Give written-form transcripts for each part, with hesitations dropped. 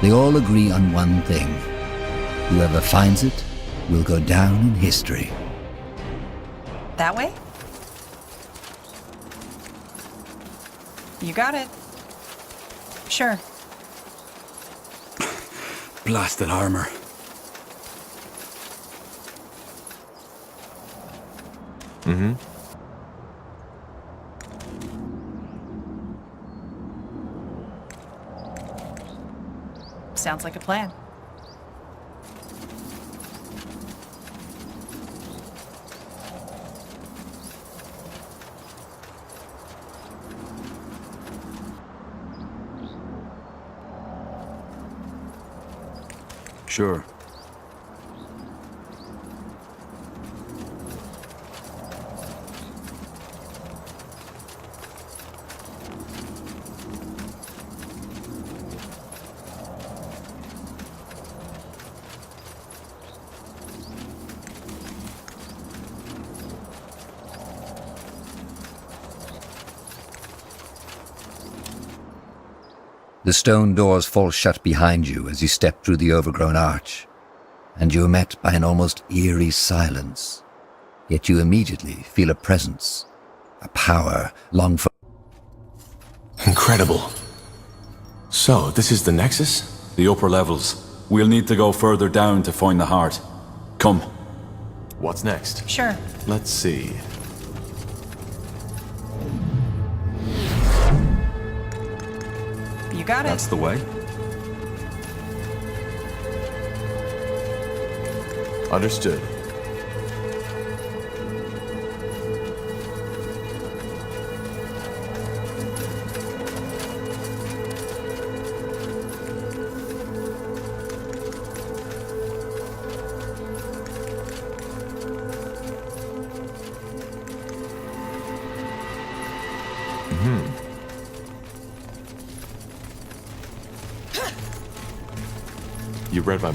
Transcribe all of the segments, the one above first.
They all agree on one thing. Whoever finds it will go down in history. That way? You got it. Sure. Blasted armor. Mm-hmm. Sounds like a plan. Sure. The stone doors fall shut behind you as you step through the overgrown arch, and you are met by an almost eerie silence. Yet you immediately feel a presence, a power long for... Incredible. So, this is the Nexus? The upper levels. We'll need to go further down to find the heart. Come. What's next? Sure. Let's see. You got it. That's the way. Understood. You read my...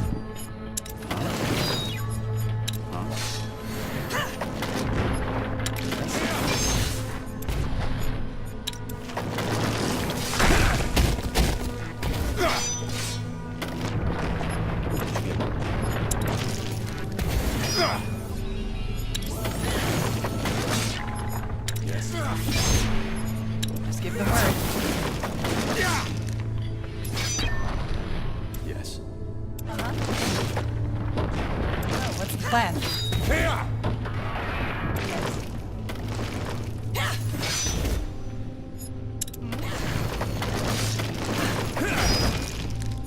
Just give the word. Yes. Oh, what's the plan?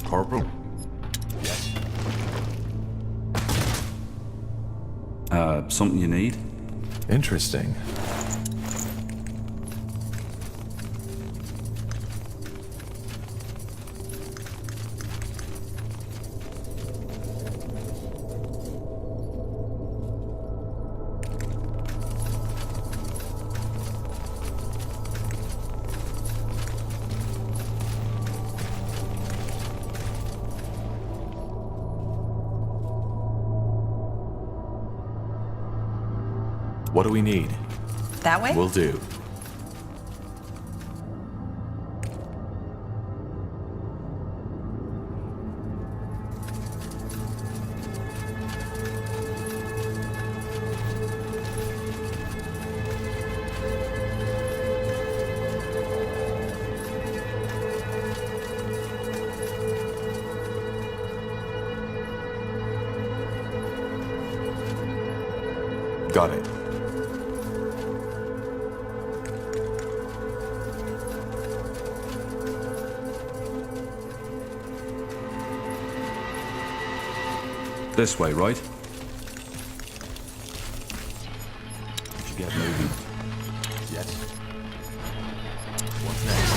Corporal? Something you need? Interesting. What do we need? That way? Will do. Got it. This way, right? Did you get moving? Yes. What's next?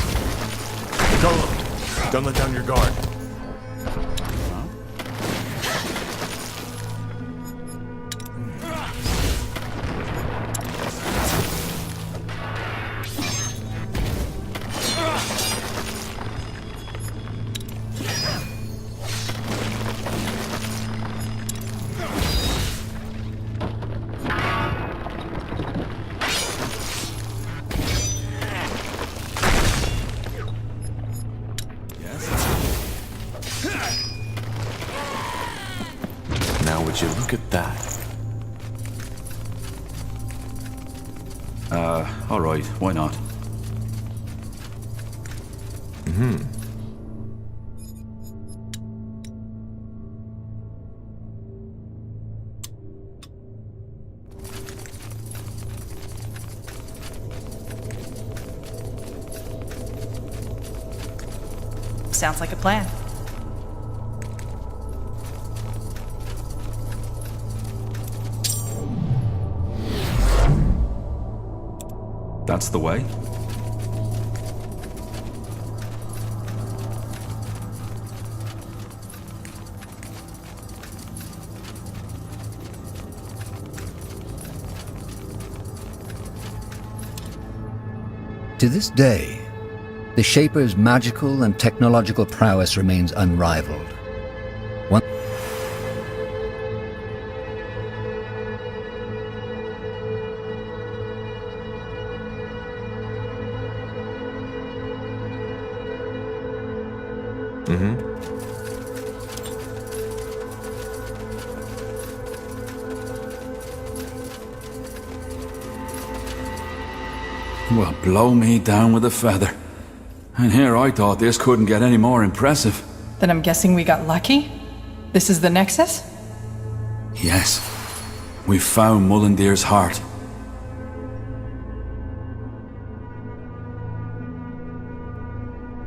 Don't let down your guard. would you look at that? Alright, why not? Sounds like a plan. That's the way? To this day, the Shaper's magical and technological prowess remains unrivaled. One Well, blow me down with a feather. And here I thought this couldn't get any more impressive. Then I'm guessing we got lucky? This is the Nexus? Yes, we found Mullendeer's heart.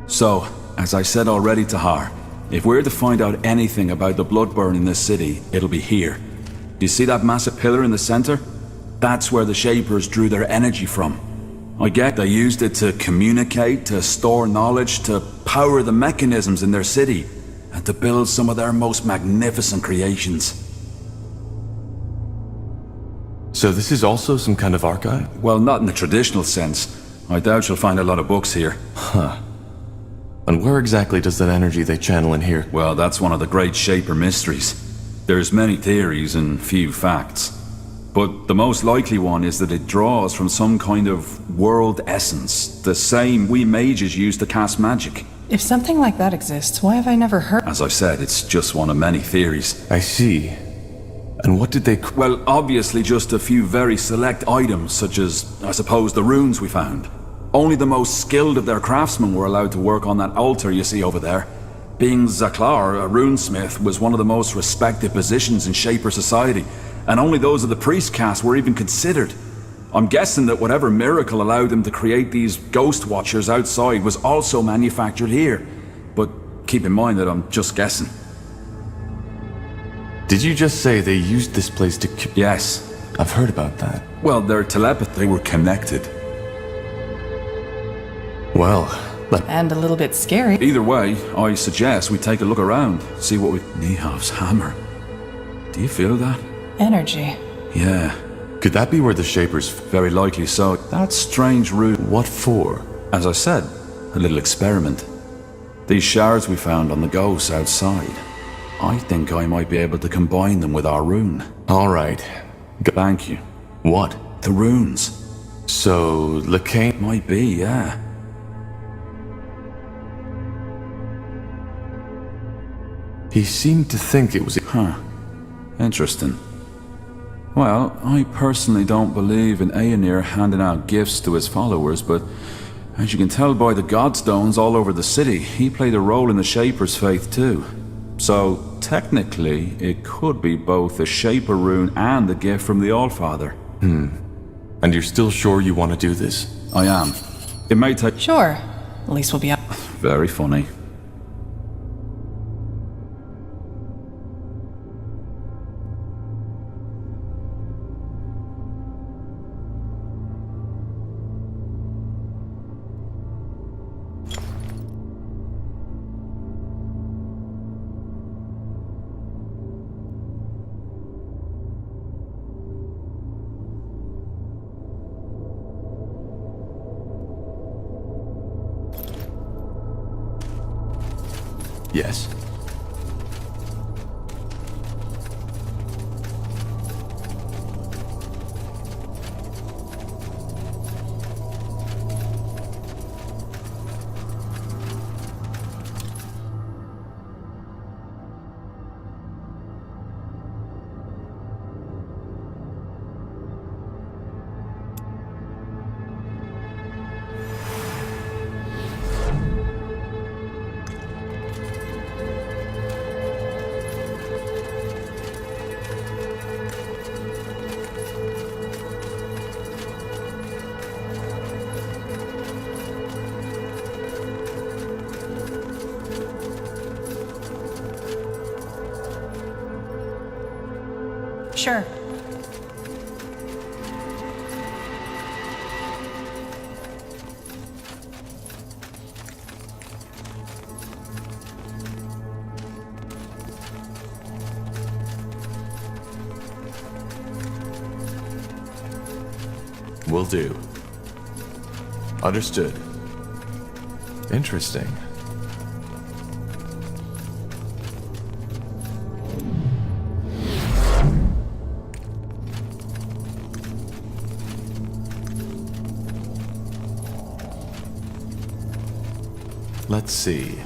So, as I said already to Har, if we're to find out anything about the Bloodburn in this city, it'll be here. Do you see that massive pillar in the center? That's where the Shapers drew their energy from. I get they used it to communicate, to store knowledge, to power the mechanisms in their city, and to build some of their most magnificent creations. So this is also some kind of archive? Well, not in the traditional sense. I doubt you'll find a lot of books here. Huh. And where exactly does that energy they channel in here? Well, that's one of the great Shaper mysteries. There's many theories and few facts. But the most likely one is that it draws from some kind of world essence, the same we mages use to cast magic. If something like that exists, why have I never heard? As I've said, it's just one of many theories. I see. And what did they... Well, obviously just a few very select items, such as, I suppose, the runes we found. Only the most skilled of their craftsmen were allowed to work on that altar you see over there. Being Zaklar, a runesmith, was one of the most respected positions in Shaper society, and only those of the priest caste were even considered. I'm guessing that whatever miracle allowed them to create these ghost watchers outside was also manufactured here. But keep in mind that I'm just guessing. Did you just say they used this place to... Yes. I've heard about that. Well, their telepathy, they were connected. Well, And a little bit scary. Either way, I suggest we take a look around, see what we... Nihav's hammer. Do you feel that? Energy. Yeah, could that be where the Shapers... very likely so. That strange rune... What for? As I said, a little experiment. These shards we found on the ghosts outside. I think I might be able to combine them with our rune. All right. Thank you. What? The runes. So, Lacane... Might be, yeah. He seemed to think it was... Huh. Interesting. Well, I personally don't believe in Aenir handing out gifts to his followers, but as you can tell by the godstones all over the city, he played a role in the Shaper's faith too. So, technically, it could be both the Shaper rune and the gift from the Allfather. And you're still sure you want to do this? I am. It may take... Sure. At least we'll be up. Very funny. Yes. Sure. Will do. Understood. Interesting. Let's see.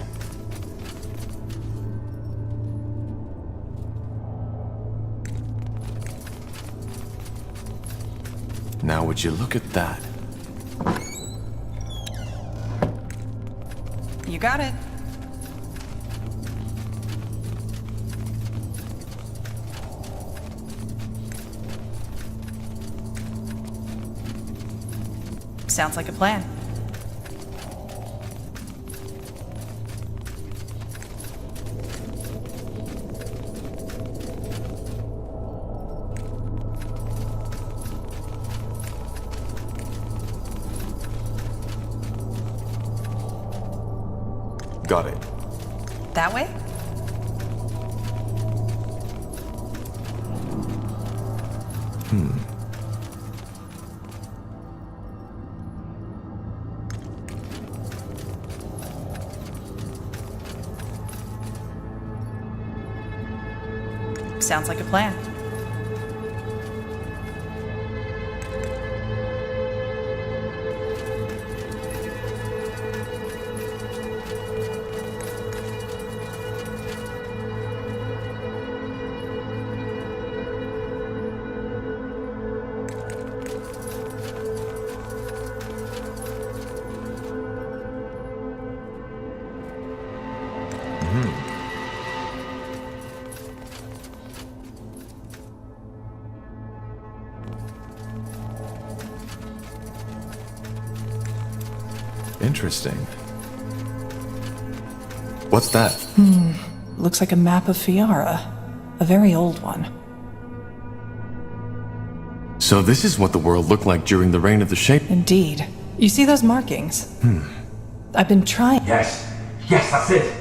Now would you look at that? You got it. Sounds like a plan. Got it. That way? Sounds like a plan. Interesting. What's that? Looks like a map of Fiara. A very old one. So this is what the world looked like during the reign of the Shape. Indeed. You see those markings? I've been trying. Yes, that's it.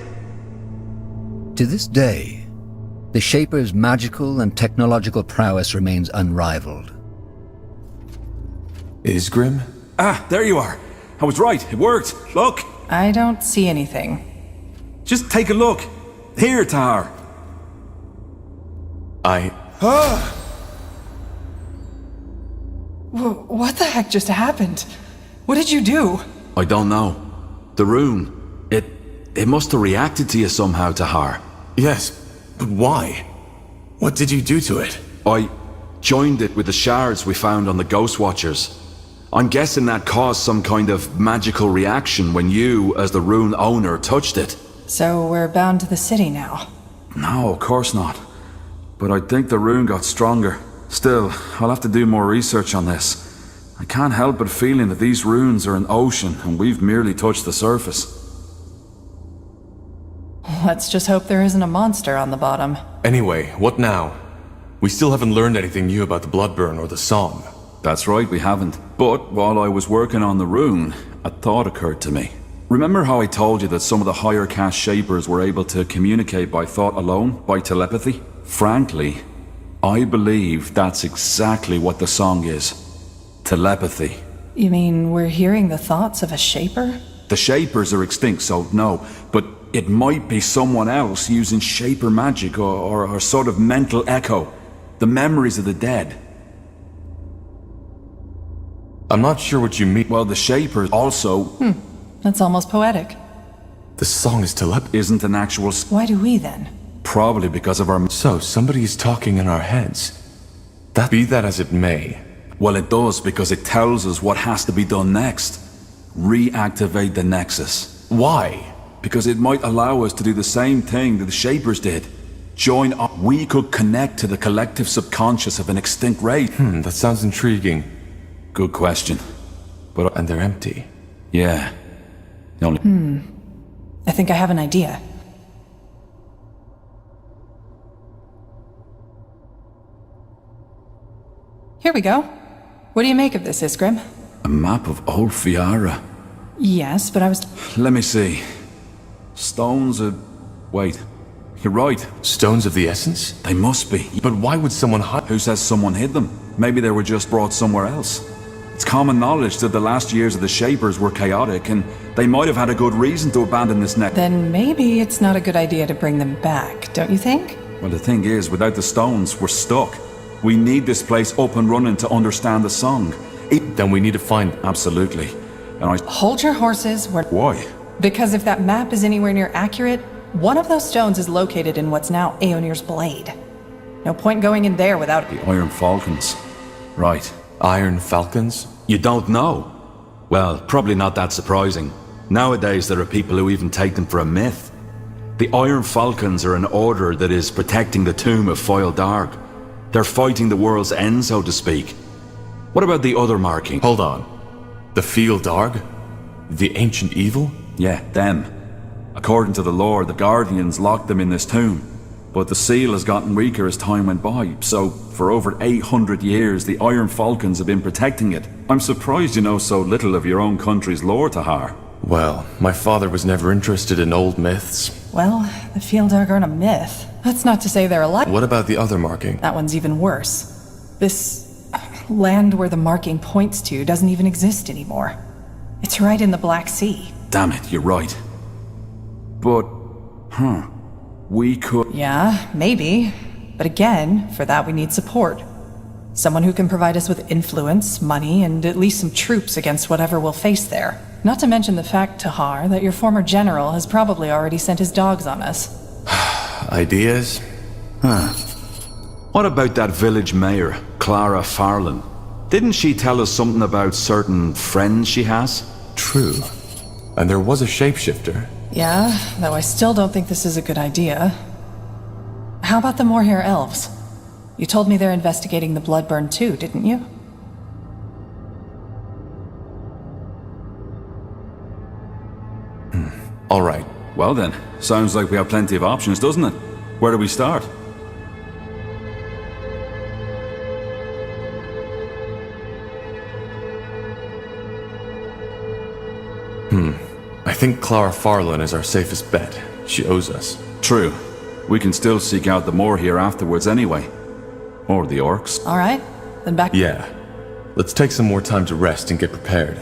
To this day, the Shaper's magical and technological prowess remains unrivaled. Isgrim? Ah, there you are. I was right. It worked. Look. I don't see anything. Just take a look. Here, Tar. What the heck just happened? What did you do? I don't know. The rune. It must have reacted to you somehow, Tahar. Yes, but why? What did you do to it? I joined it with the shards we found on the Ghost Watchers. I'm guessing that caused some kind of magical reaction when you, as the rune owner, touched it. So we're bound to the city now. No, of course not. But I think the rune got stronger. Still, I'll have to do more research on this. I can't help but feeling that these runes are an ocean and we've merely touched the surface. Let's just hope there isn't a monster on the bottom. Anyway, what now? We still haven't learned anything new about the Bloodburn or the song. That's right, we haven't. But while I was working on the rune, a thought occurred to me. Remember how I told you that some of the higher caste Shapers were able to communicate by thought alone, by telepathy? Frankly, I believe that's exactly what the song is. Telepathy. You mean we're hearing the thoughts of a Shaper? The Shapers are extinct, so no, but it might be someone else using Shaper magic or sort of mental echo. The memories of the dead. I'm not sure what you mean. Well, the Shapers also... That's almost poetic. The song is telepathy. Isn't an actual... Why do we then? Probably because of our... So, somebody is talking in our heads. Be that as it may. Well, it does, because it tells us what has to be done next. Reactivate the Nexus. Why? Because it might allow us to do the same thing that the Shapers did. Join up. We could connect to the collective subconscious of an extinct race. That sounds intriguing. Good question. But... And they're empty. Yeah. The only... I think I have an idea. Here we go. What do you make of this, Iskrim? A map of old Fiara. Yes, but I was... Let me see. Stones of... Wait. You're right. Stones of the Essence? They must be. But why would someone hide? Who says someone hid them? Maybe they were just brought somewhere else. It's common knowledge that the last years of the Shapers were chaotic, and they might have had a good reason to abandon this neck. Then maybe it's not a good idea to bring them back, don't you think? Well, the thing is, without the stones, we're stuck. We need this place up and running to understand the song. Then we need to find... Absolutely. And I... Hold your horses. Why? Because if that map is anywhere near accurate, one of those stones is located in what's now Aeonir's blade. No point going in there without... The Iron Falcons. Right. Iron Falcons? You don't know? Well, probably not that surprising. Nowadays there are people who even take them for a myth. The Iron Falcons are an order that is protecting the tomb of Foyle Darg. They're fighting the world's end, so to speak. What about the other marking? Hold on. The Foyle Darg? The ancient evil? Yeah, them. According to the lore, the Guardians locked them in this tomb. But the seal has gotten weaker as time went by, so for over 800 years the Iron Falcons have been protecting it. I'm surprised you know so little of your own country's lore, Tahar. Well, my father was never interested in old myths. Well, the Fieldar aren't a myth. That's not to say they're alive. What about the other marking? That one's even worse. This land where the marking points to doesn't even exist anymore. It's right in the Black Sea. Damn it, you're right. But, we could... Yeah, maybe. But again, for that we need support. Someone who can provide us with influence, money, and at least some troops against whatever we'll face there. Not to mention the fact, Tahar, that your former general has probably already sent his dogs on us. Ideas? What about that village mayor, Clara Farlan? Didn't she tell us something about certain friends she has? True. And there was a shapeshifter. Yeah, though I still don't think this is a good idea. How about the Moorhair elves? You told me they're investigating the Bloodburn too, didn't you? All right. Well then, sounds like we have plenty of options, doesn't it? Where do we start? I think Clara Farlan is our safest bet. She owes us. True. We can still seek out the Moor here afterwards anyway. Or the orcs. All right, then back... Yeah. Let's take some more time to rest and get prepared.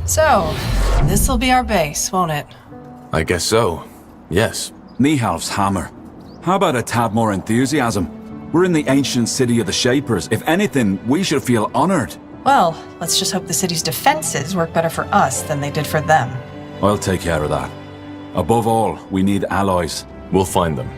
So, this'll be our base, won't it? I guess so. Yes. Nihalf's hammer. How about a tad more enthusiasm? We're in the ancient city of the Shapers. If anything, we should feel honored. Well, let's just hope the city's defenses work better for us than they did for them. I'll take care of that. Above all, we need allies. We'll find them.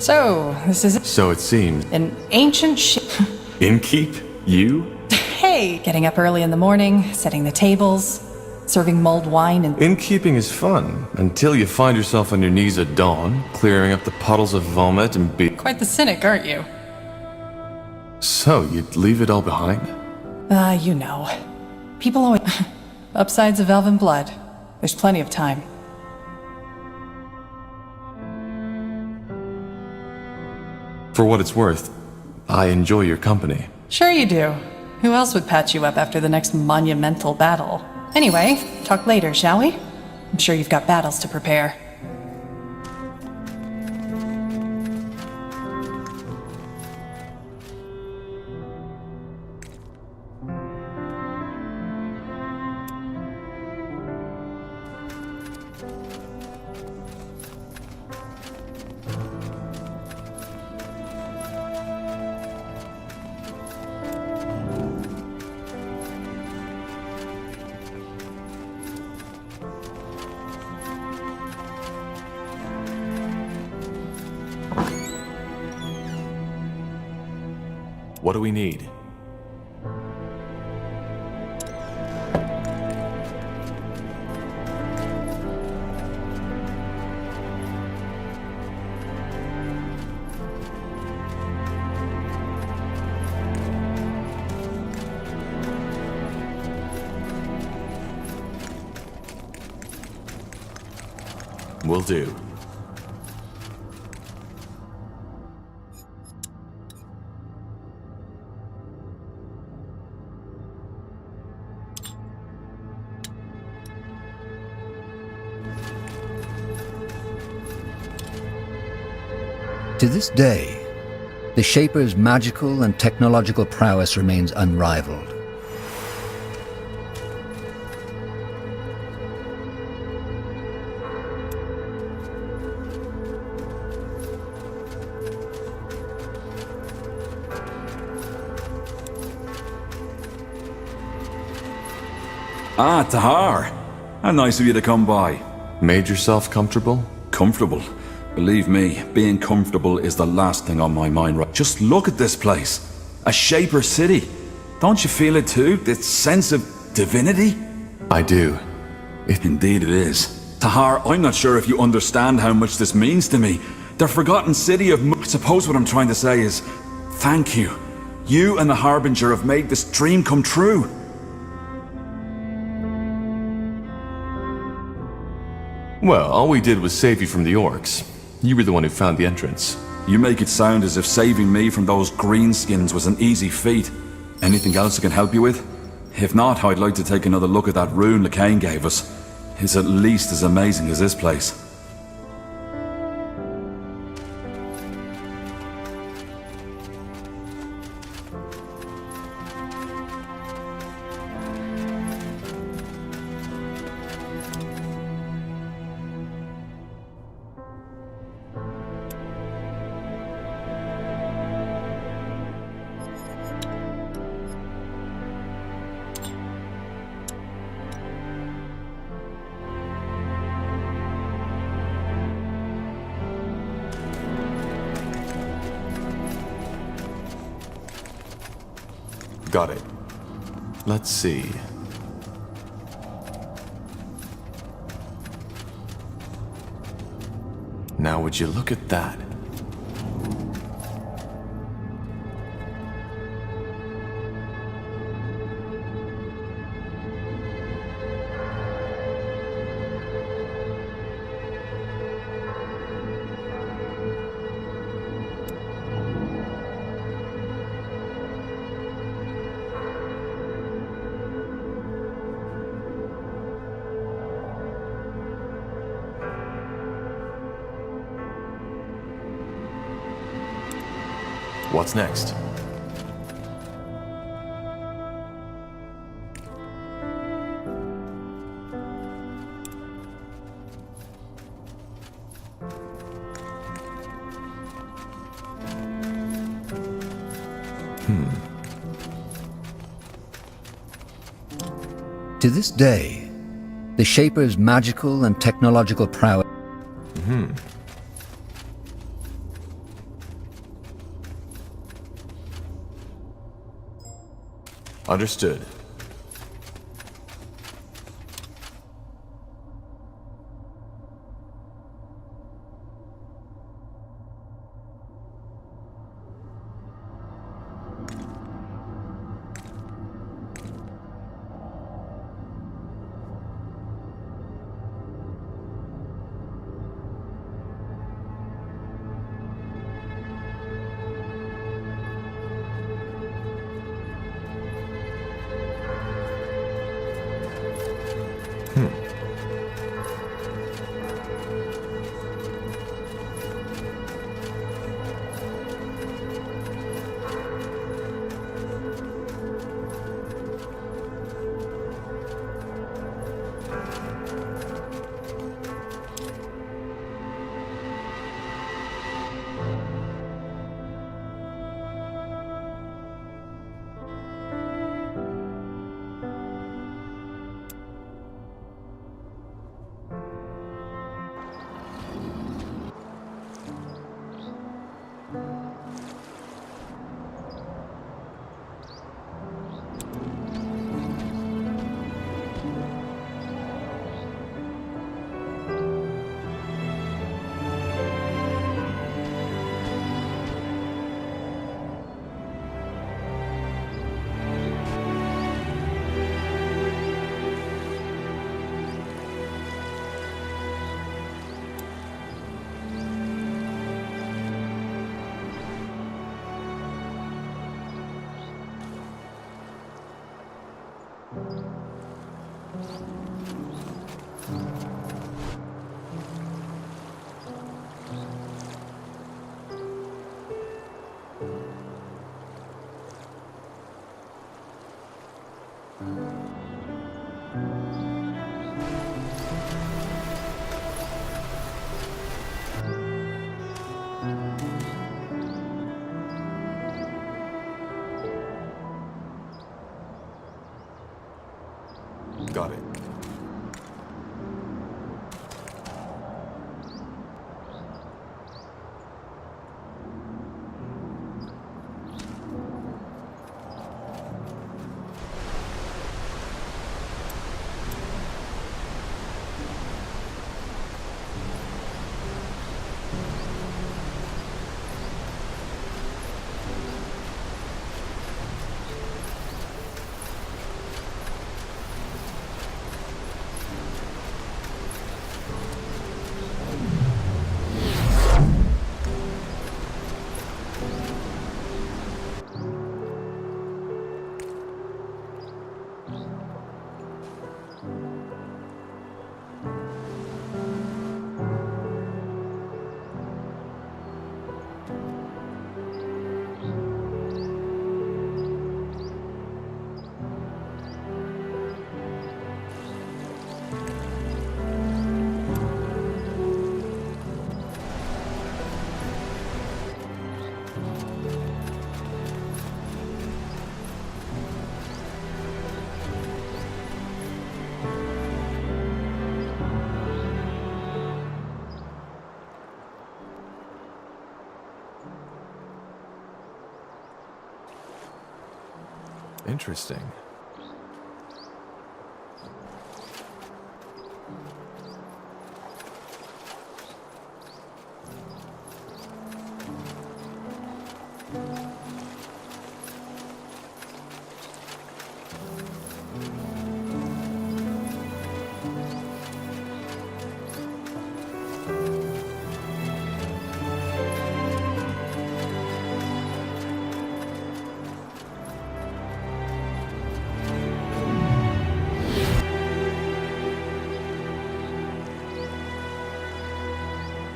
So, this is So it seems. an ancient Innkeep? You? Hey! Getting up early in the morning, setting the tables, serving mulled wine, and Innkeeping is fun, until you find yourself on your knees at dawn, clearing up the puddles of vomit and be... quite the cynic, aren't you? So, you'd leave it all behind? You know. People always... Upsides of elven blood. There's plenty of time. For what it's worth, I enjoy your company. Sure you do. Who else would patch you up after the next monumental battle? Anyway, talk later, shall we? I'm sure you've got battles to prepare. What do we need? Will do. To this day, the Shaper's magical and technological prowess remains unrivaled. Ah, Tahar. How nice of you to come by. Made yourself comfortable? Comfortable. Believe me, being comfortable is the last thing on my mind right. Just look at this place. A Shaper city. Don't you feel it too? This sense of divinity? I do. Indeed it is. Tahar, I'm not sure if you understand how much this means to me. The forgotten city of I suppose what I'm trying to say is, thank you. You and the Harbinger have made this dream come true. Well, all we did was save you from the orcs. You were the one who found the entrance. You make it sound as if saving me from those greenskins was an easy feat. Anything else I can help you with? If not, I'd like to take another look at that rune LeCain gave us. It's at least as amazing as this place. Got it. Let's see. Now would you look at that? What's next? To this day, the Shaper's magical and technological prowess Understood. Got it. Interesting.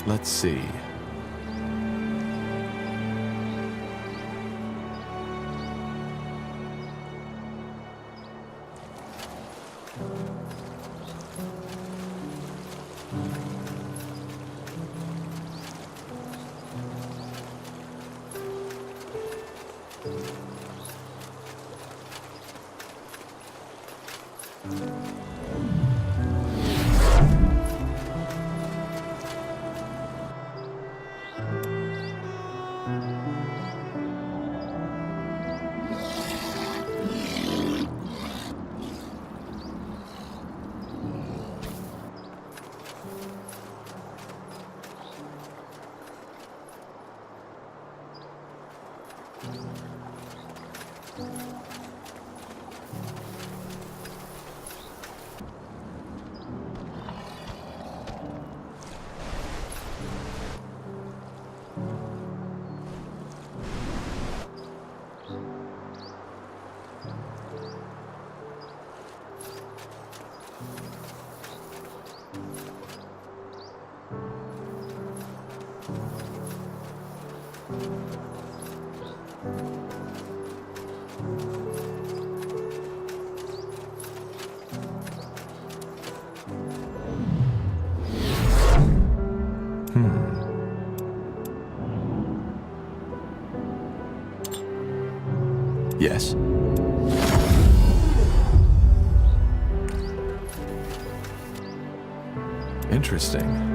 Let's see. Yes? Interesting.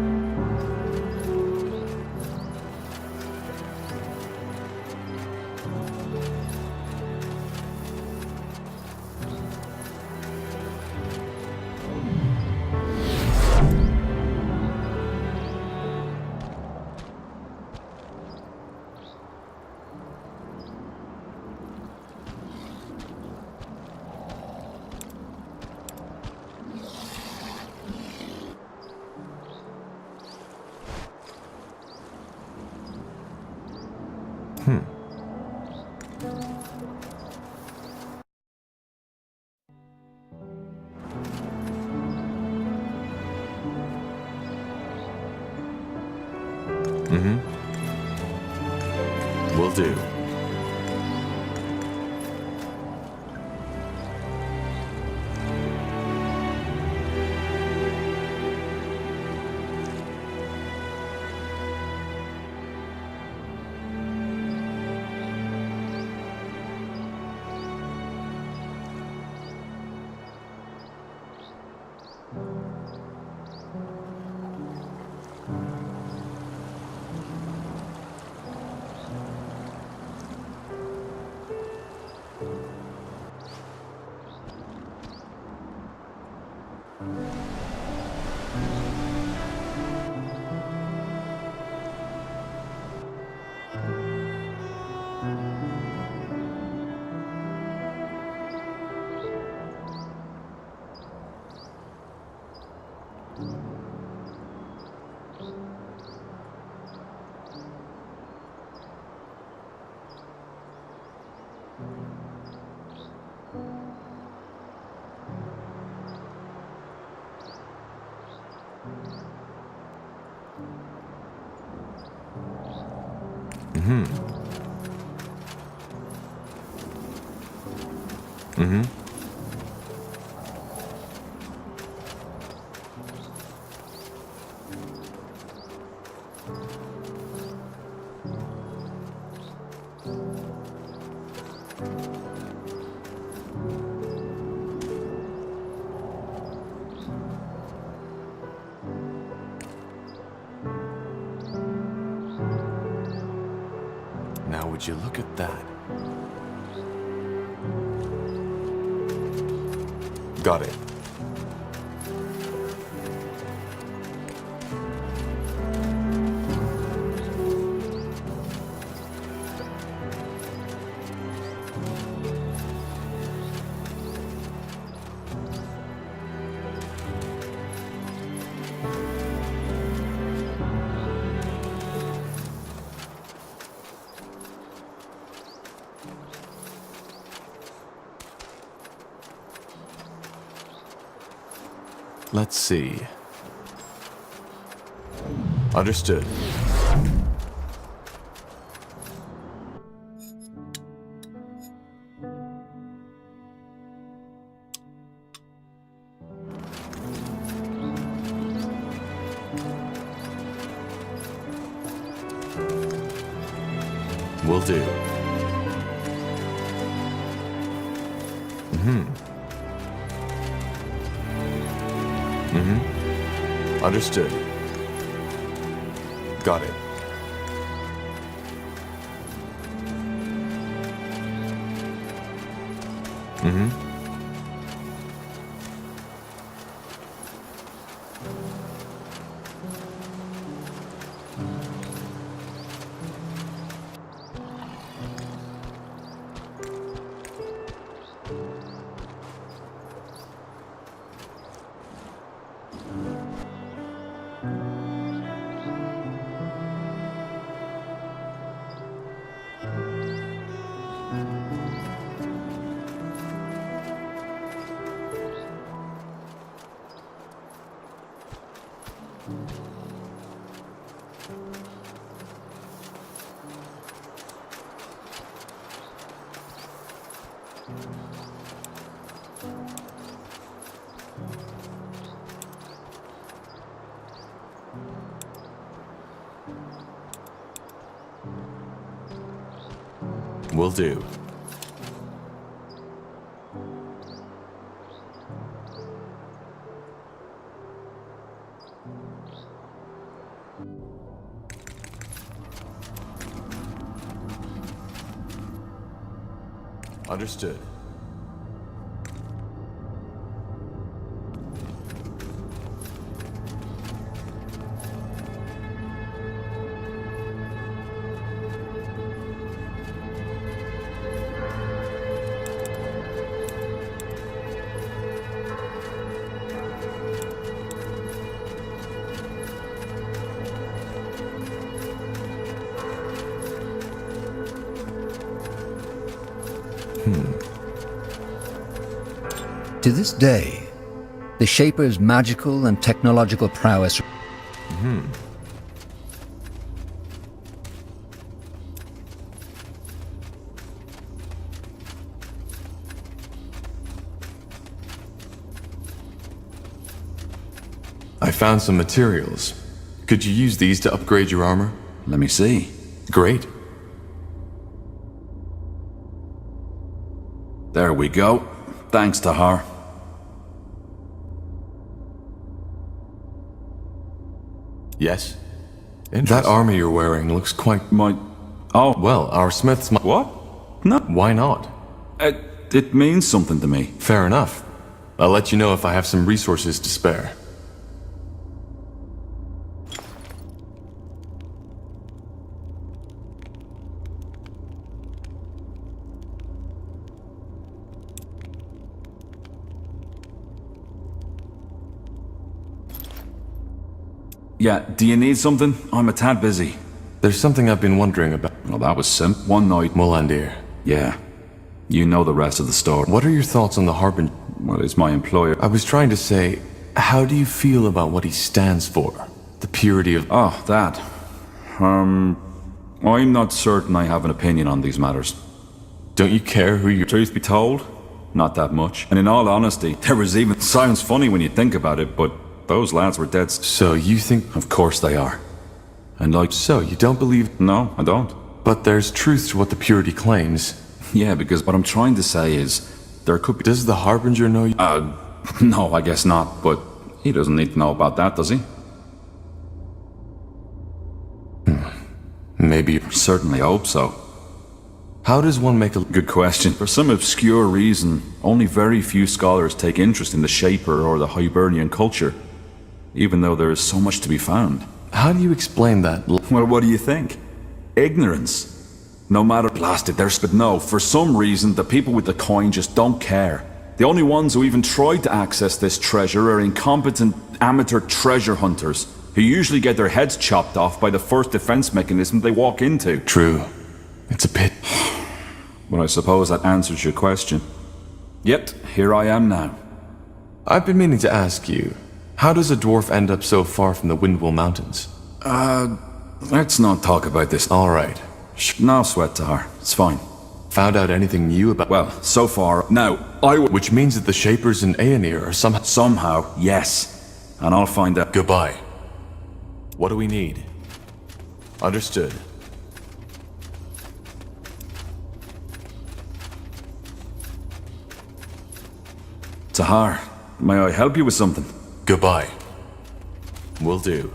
Will do. Now would you look at that? Got it. Let's see. Understood. Will do. Understood. Got it. Will do. Understood. To this day, the Shaper's magical and technological prowess I found some materials. Could you use these to upgrade your armor? Let me see. Great. There we go. Thanks, Tahar. Yes? That armor you're wearing looks quite... Oh, Well, our smiths might... what? No. Why not? It means something to me. Fair enough. I'll let you know if I have some resources to spare. Yeah, do you need something? I'm a tad busy. There's something I've been wondering about. Well, that was simple. One night. Molandir. Yeah. You know the rest of the story. What are your thoughts on the Harbinger? Well, it's my employer. I was trying to say, how do you feel about what he stands for? The purity of... Oh, that. I'm not certain I have an opinion on these matters. Don't you care who you... Truth be told, not that much. And in all honesty, there was even... Sounds funny when you think about it, but those lads were dead. So you think... Of course they are. And like... So you don't believe... No, I don't. But there's truth to what the purity claims. Yeah, because what I'm trying to say is, there could be... Does the Harbinger know you? No, I guess not, but he doesn't need to know about that, does he? Maybe. Certainly hope so. How does one make a... Good question. For some obscure reason, only very few scholars take interest in the Shaper or the Hibernian culture, even though there is so much to be found. How do you explain that? Well, what do you think? Ignorance. No matter blasted, but no, for some reason, the people with the coin just don't care. The only ones who even try to access this treasure are incompetent amateur treasure hunters, who usually get their heads chopped off by the first defense mechanism they walk into. True. It's a pit. Well, I suppose that answers your question. Yet, here I am now. I've been meaning to ask you, how does a dwarf end up so far from the Windwall Mountains? Let's not talk about this. All right. No sweat to her. It's fine. Found out anything new about... Well, so far, now, Which means that the Shapers and Aenir are somehow, yes. And I'll find out. Goodbye. What do we need? Understood. Tahar, may I help you with something? Goodbye. Will do.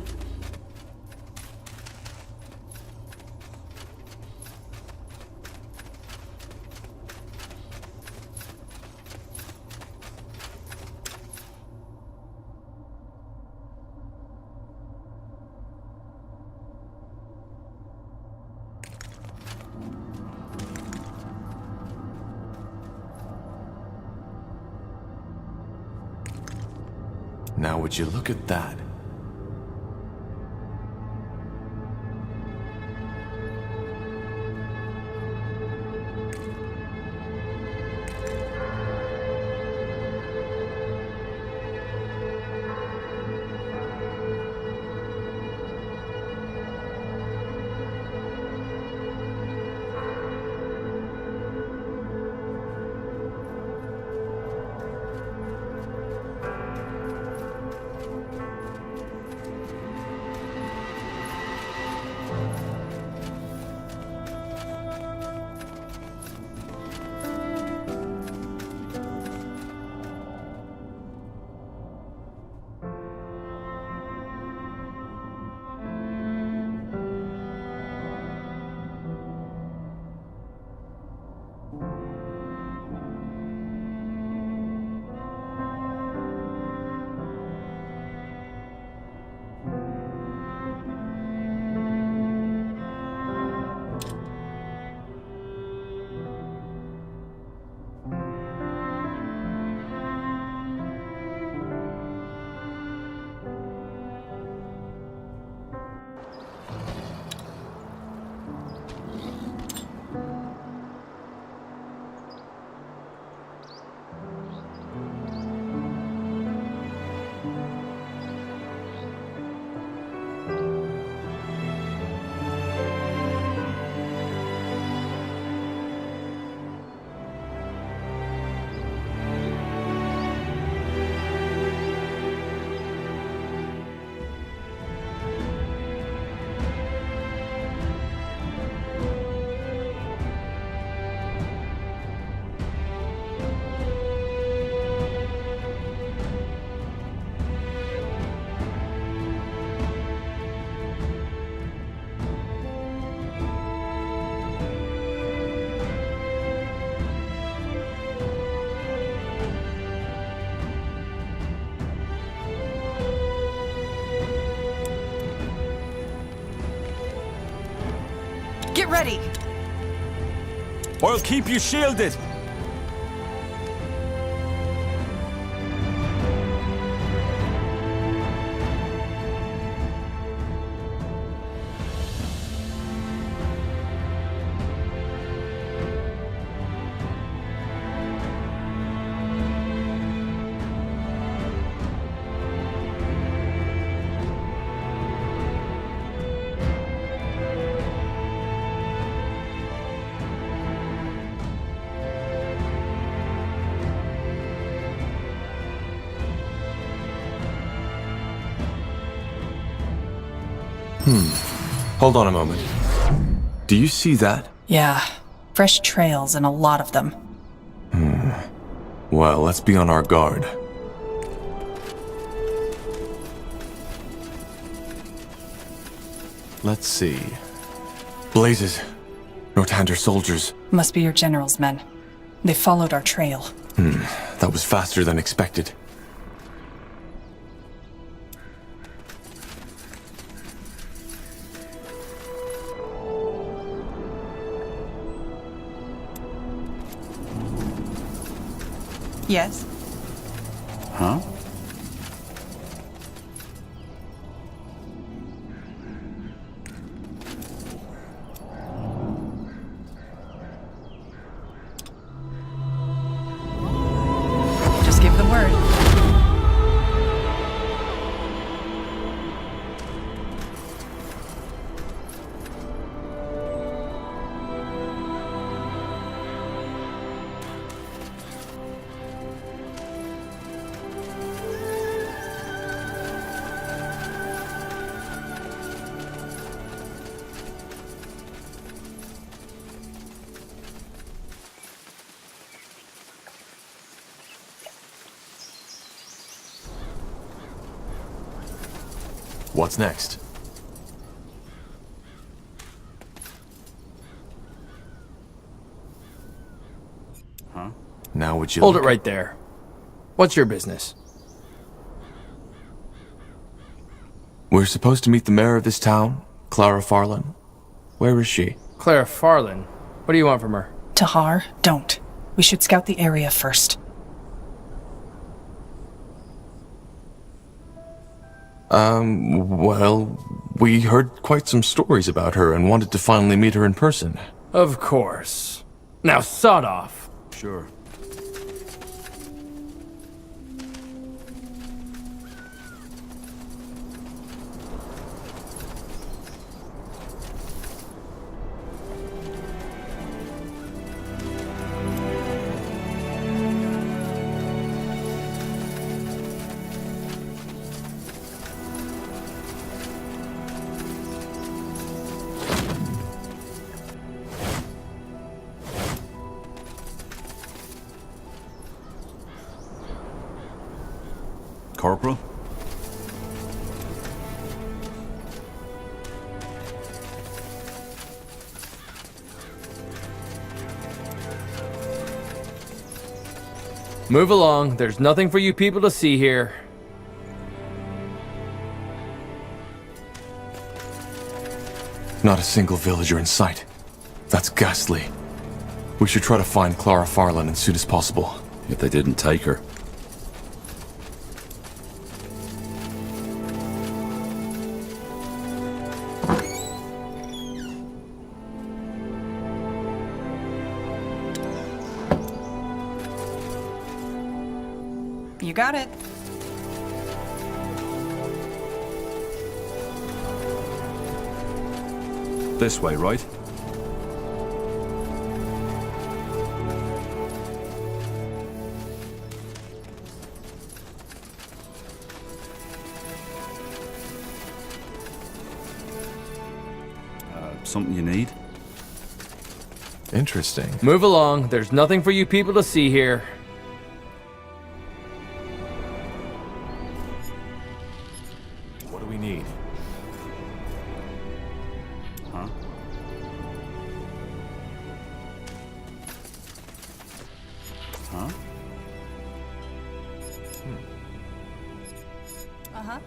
Now would you look at that? Get ready! I'll keep you shielded. Hold on a moment. Do you see that? Yeah, fresh trails and a lot of them. Well, let's be on our guard. Let's see. Blazes. Northander soldiers. Must be your general's men. They followed our trail. That was faster than expected. Yes? Huh? Just give the word. What's next? Huh? Now would you Hold it look- right there. What's your business? We're supposed to meet the mayor of this town, Clara Farland. Where is she? Clara Farland. What do you want from her? Tahar, don't. We should scout the area first. Well, we heard quite some stories about her and wanted to finally meet her in person. Of course. Now sod off. Sure. Corporal? Move along. There's nothing for you people to see here. Not a single villager in sight. That's ghastly. We should try to find Clara Farland as soon as possible. If they didn't take her. You got it. This way, right? Something you need? Interesting. Move along. There's nothing for you people to see here. What do we need? Huh? Huh? Uh-huh.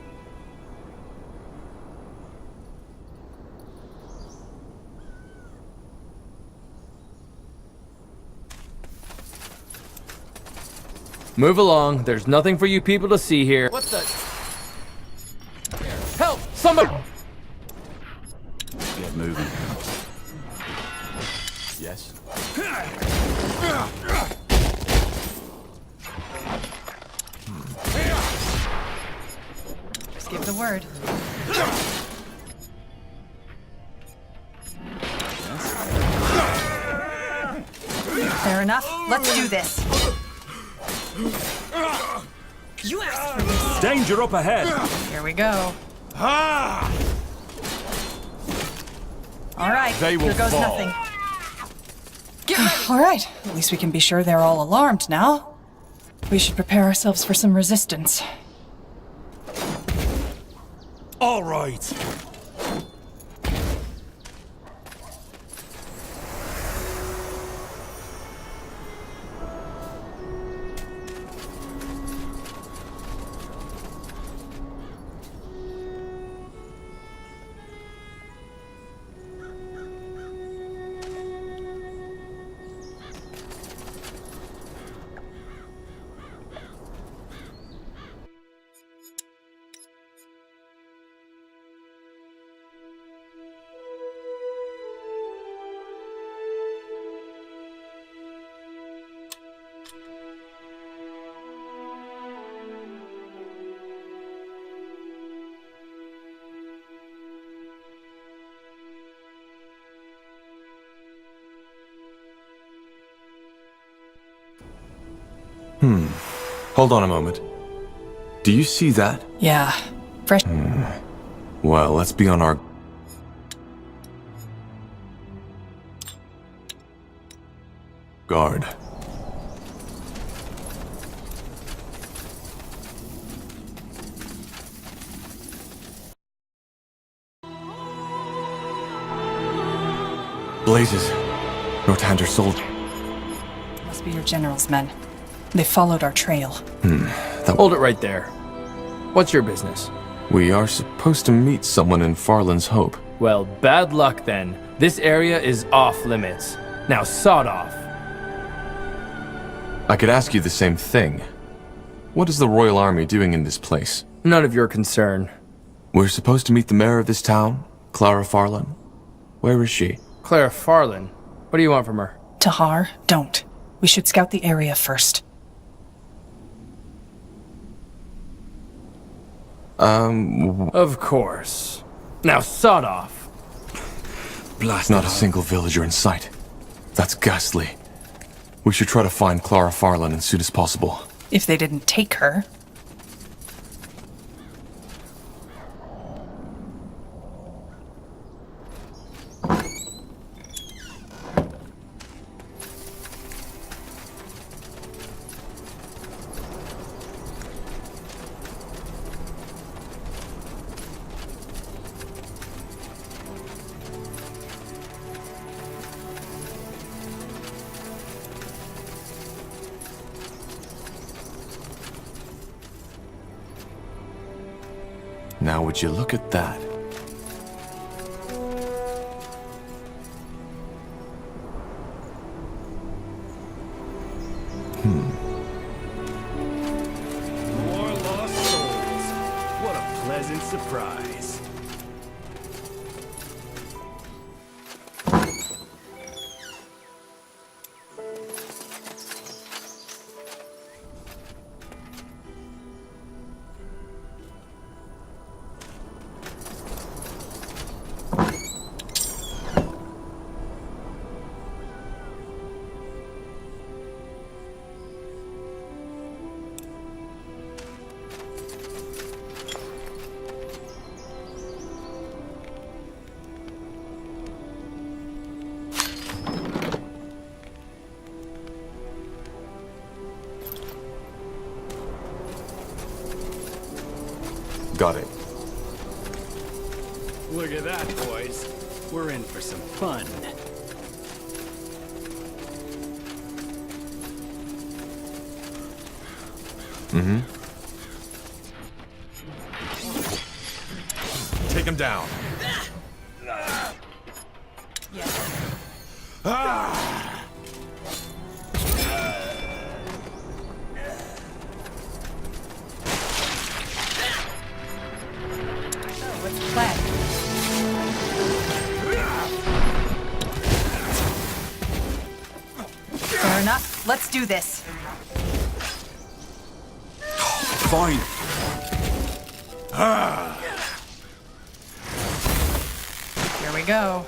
Move along. There's nothing for you people to see here. What the? Help! Somebody! Get moving. Yes? Just give the word. Fair enough. Let's do this. You asked for this. Danger up ahead! Here we go. All right, They will here goes fall. nothing. All right, at least we can be sure they're all alarmed now. We should prepare ourselves for some resistance. All right. Hold on a moment. Do you see that? Yeah, fresh. Well, let's be on our... guard. Blazes. Northander soldier. Must be your general's men. They followed our trail. Hold it right there. What's your business? We are supposed to meet someone in Farland's Hope. Well, bad luck then. This area is off limits. Now sod off. I could ask you the same thing. What is the Royal Army doing in this place? None of your concern. We're supposed to meet the mayor of this town, Clara Farland. Where is she? Clara Farland. What do you want from her? Tahar, don't. We should scout the area first. Of course. Now sod off. Blast Not it a out. single villager in sight. That's ghastly. We should try to find Clara Farland as soon as possible. If they didn't take her. Now would you look at that? More lost souls. What a pleasant surprise. Got it. Look at that, boys. We're in for some fun. Take him down. or not, let's do this. Fine. Here we go.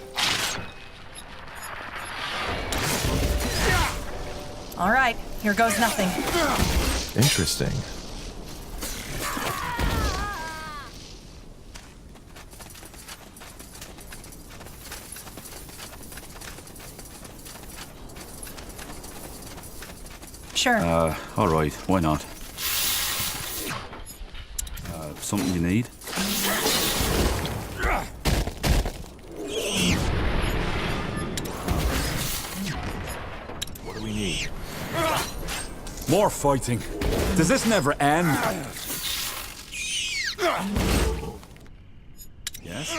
All right, here goes nothing. Interesting. Sure. All right. Why not? Something you need? What do we need? More fighting. Does this never end? Yes?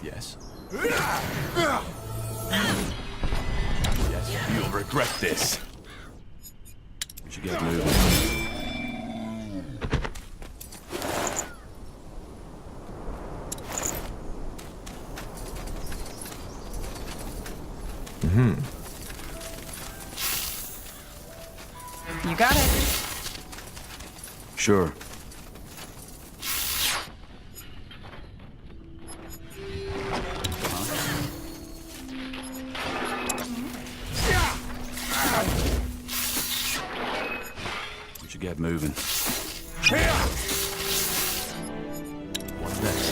Yes. Yes, you'll regret this. We should get moving. You got it. Sure. We should get moving. What's next?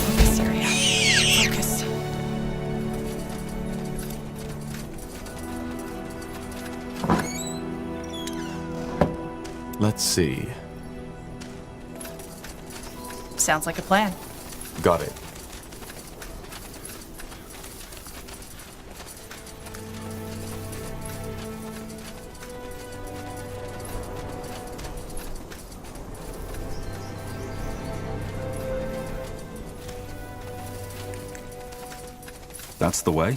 Focus, Syria. Focus. Let's see. Sounds like a plan. Got it. That's the way.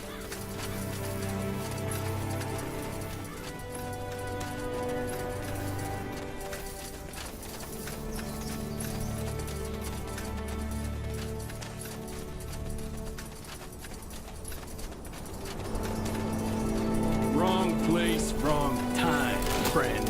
Wrong place, wrong time, friend.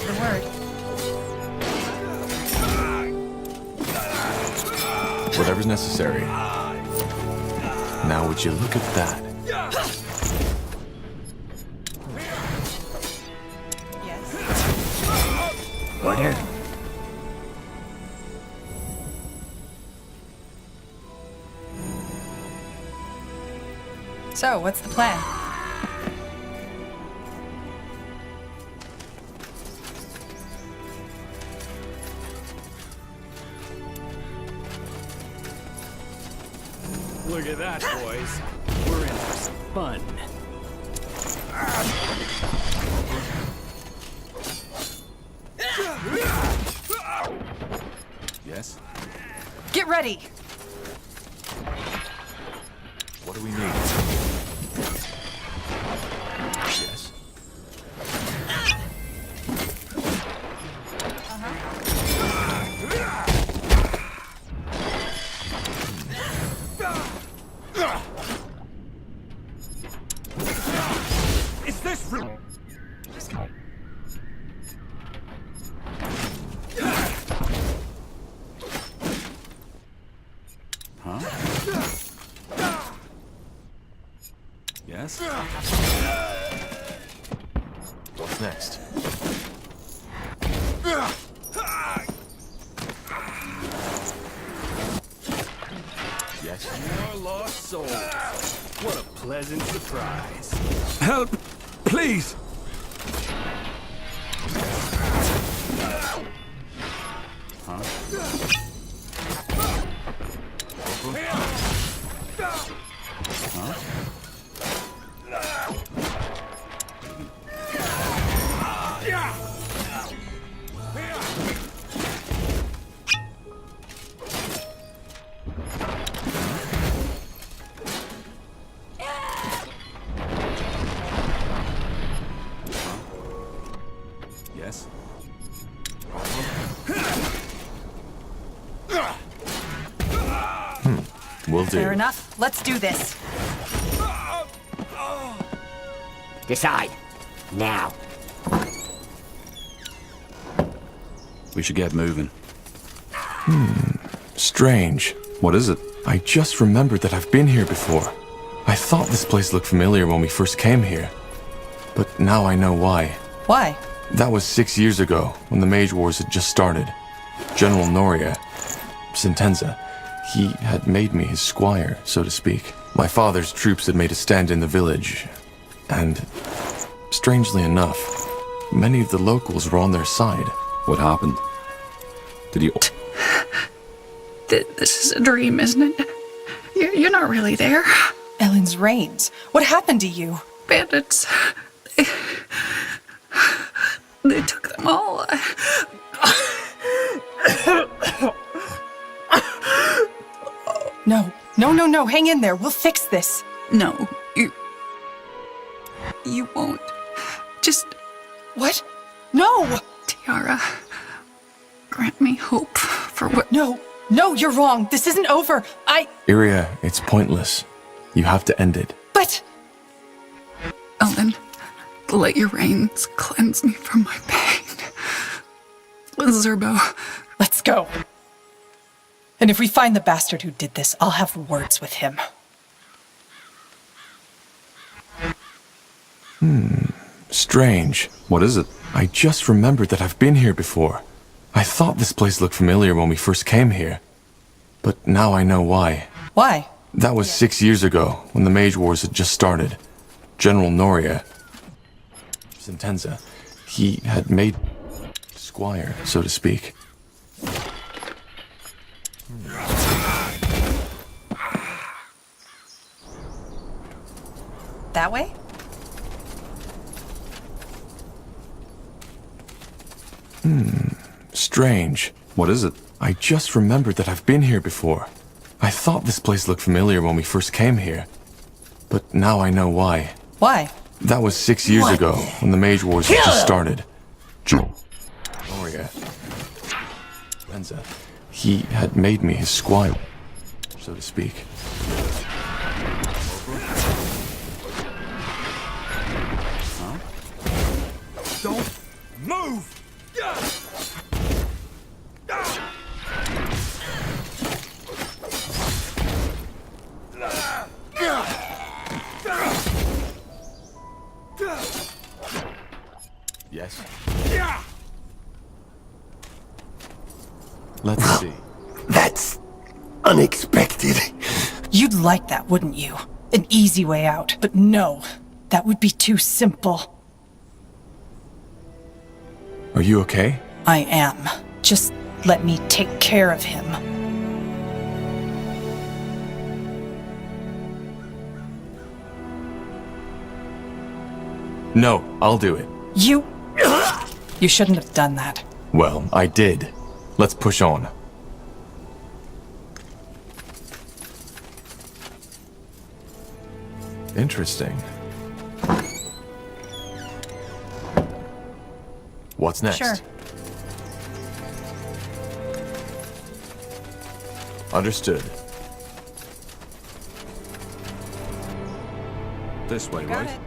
The word. Whatever's necessary. Now would you look at that? Yes. Order. So, what's the plan? Look at that, boys. We're in for some fun. Yes? Get ready! What do we need? Yes. Is this real? Huh? Yes? What's next? Yes. More lost souls. What a pleasant surprise. Help! Please! Will do. Fair enough. Let's do this. Decide. Now. We should get moving. Strange. What is it? I just remembered that I've been here before. I thought this place looked familiar when we first came here. But now I know why. Why? That was 6 years ago, when the Mage Wars had just started. General Noria, Sentenza, he had made me his squire, so to speak. My father's troops had made a stand in the village, and strangely enough, many of the locals were on their side. What happened? Did you... This is a dream, isn't it? You're not really there. Ellen's reins. What happened to you? Bandits. They took them all. No. Hang in there. We'll fix this. No, you won't. Just, What? No! Tiara, grant me hope for what... No, you're wrong. This isn't over. Iria, it's pointless. You have to end it. But... Ellen, let your rains cleanse me from my pain. Zerbo. Let's go. And if we find the bastard who did this, I'll have words with him. Strange. What is it? I just remembered that I've been here before. I thought this place looked familiar when we first came here. But now I know why. Why? That was 6 years ago, when the Mage Wars had just started. General Noria, Sentenza, he had made squire, so to speak. That way? Strange. What is it? I just remembered that I've been here before. I thought this place looked familiar when we first came here. But now I know why. Why? That was 6 years ago, when the Mage Wars had just started. Noria, Sentenza, he had made me his squire, so to speak. Don't move! Yes? Let's see. That's unexpected. You'd like that, wouldn't you? An easy way out. But no, that would be too simple. Are you okay? I am. Just let me take care of him. No, I'll do it. You shouldn't have done that. Well, I did. Let's push on. Interesting. What's next? Sure. Understood. This way, Got right? it.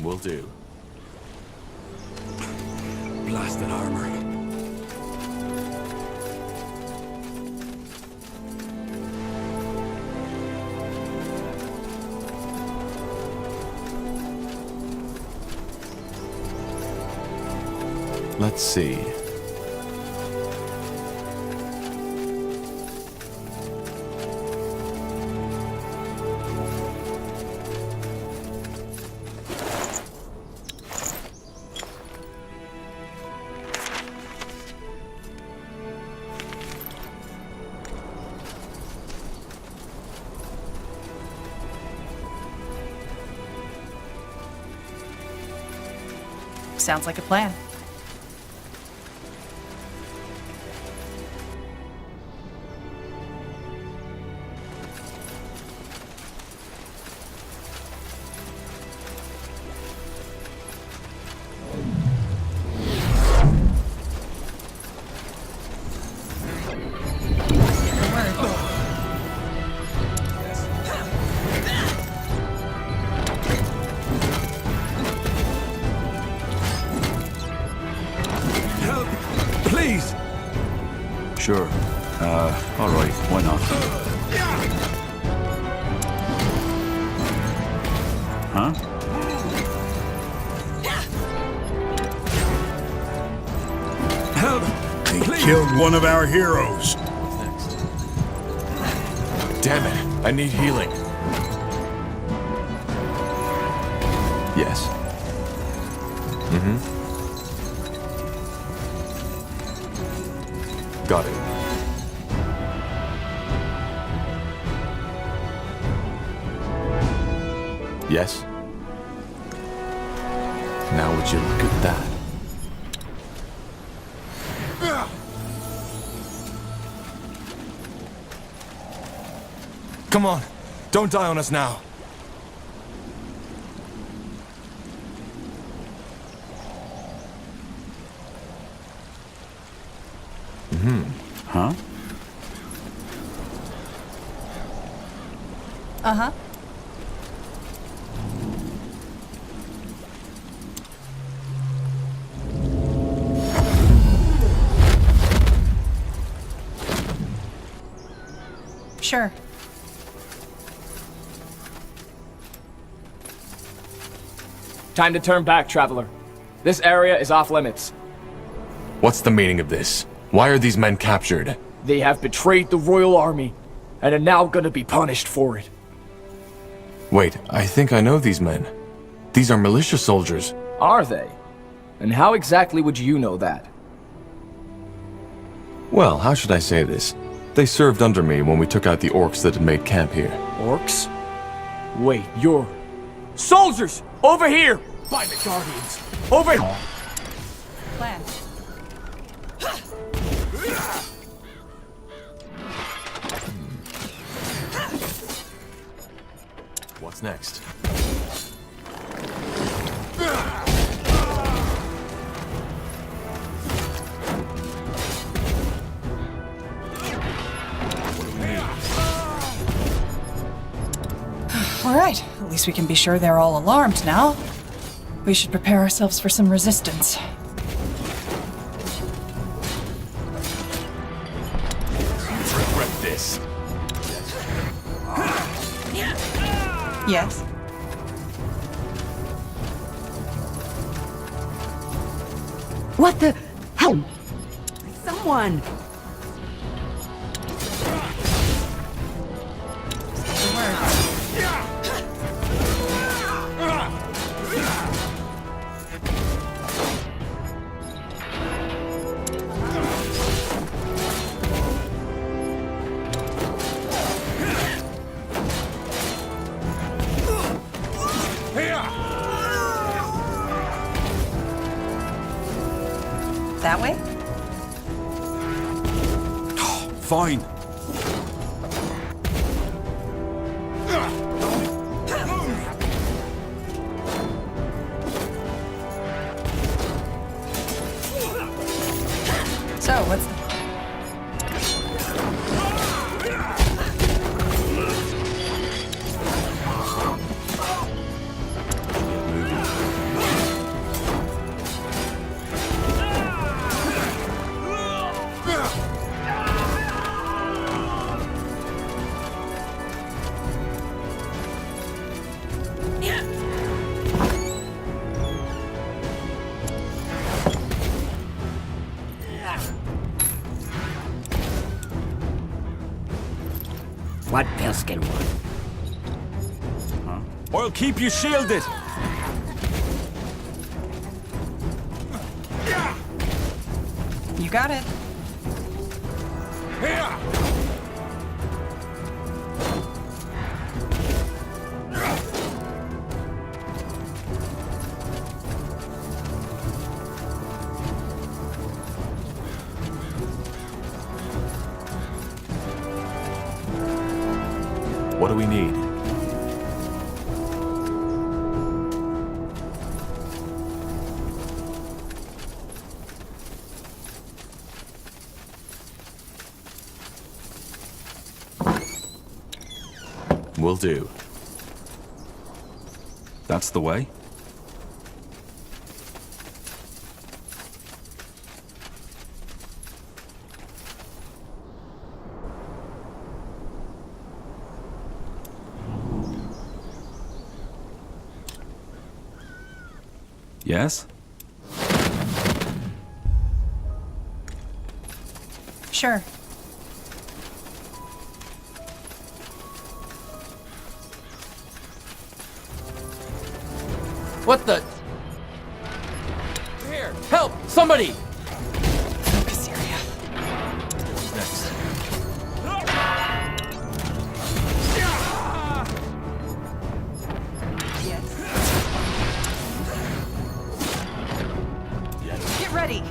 Will do. Blasted armor. Let's see. Sounds like a plan. Sure. Alright, why not? Huh? Help! They killed one of our heroes. Damn it, I need healing. Yes. Got it. Yes. Now would you look at that? Come on, don't die on us now. Huh? Uh-huh. Sure. Time to turn back, traveler. This area is off limits. What's the meaning of this? Why are these men captured? They have betrayed the royal army, and are now gonna be punished for it. Wait, I think I know these men. These are militia soldiers. Are they? And how exactly would you know that? Well, how should I say this? They served under me when we took out the orcs that had made camp here. Orcs? Wait, you're... Soldiers! Over here! By the Guardians! Over... Plan. What's next? All right, at least we can be sure they're all alarmed now. We should prepare ourselves for some resistance. Regret this. Yes. What the hell? Someone! That way? Fine. So, what's the... What Peskin want? I'll keep you shielded. You got it. What do we need? Will do. That's the way. Yes? Sure. What the? Here, help! Somebody! Focus area. Next. Get ready.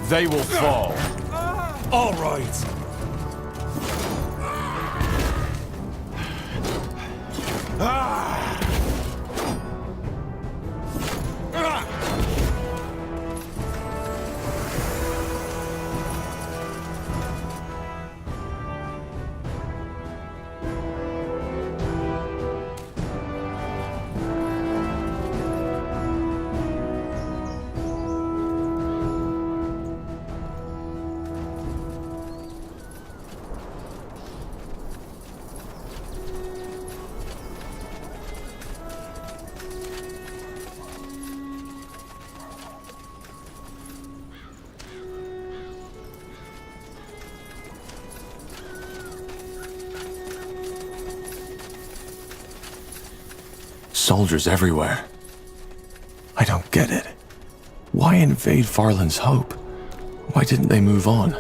They will fall. All right. Soldiers everywhere. I don't get it. Why invade Farland's Hope? Why didn't they move on?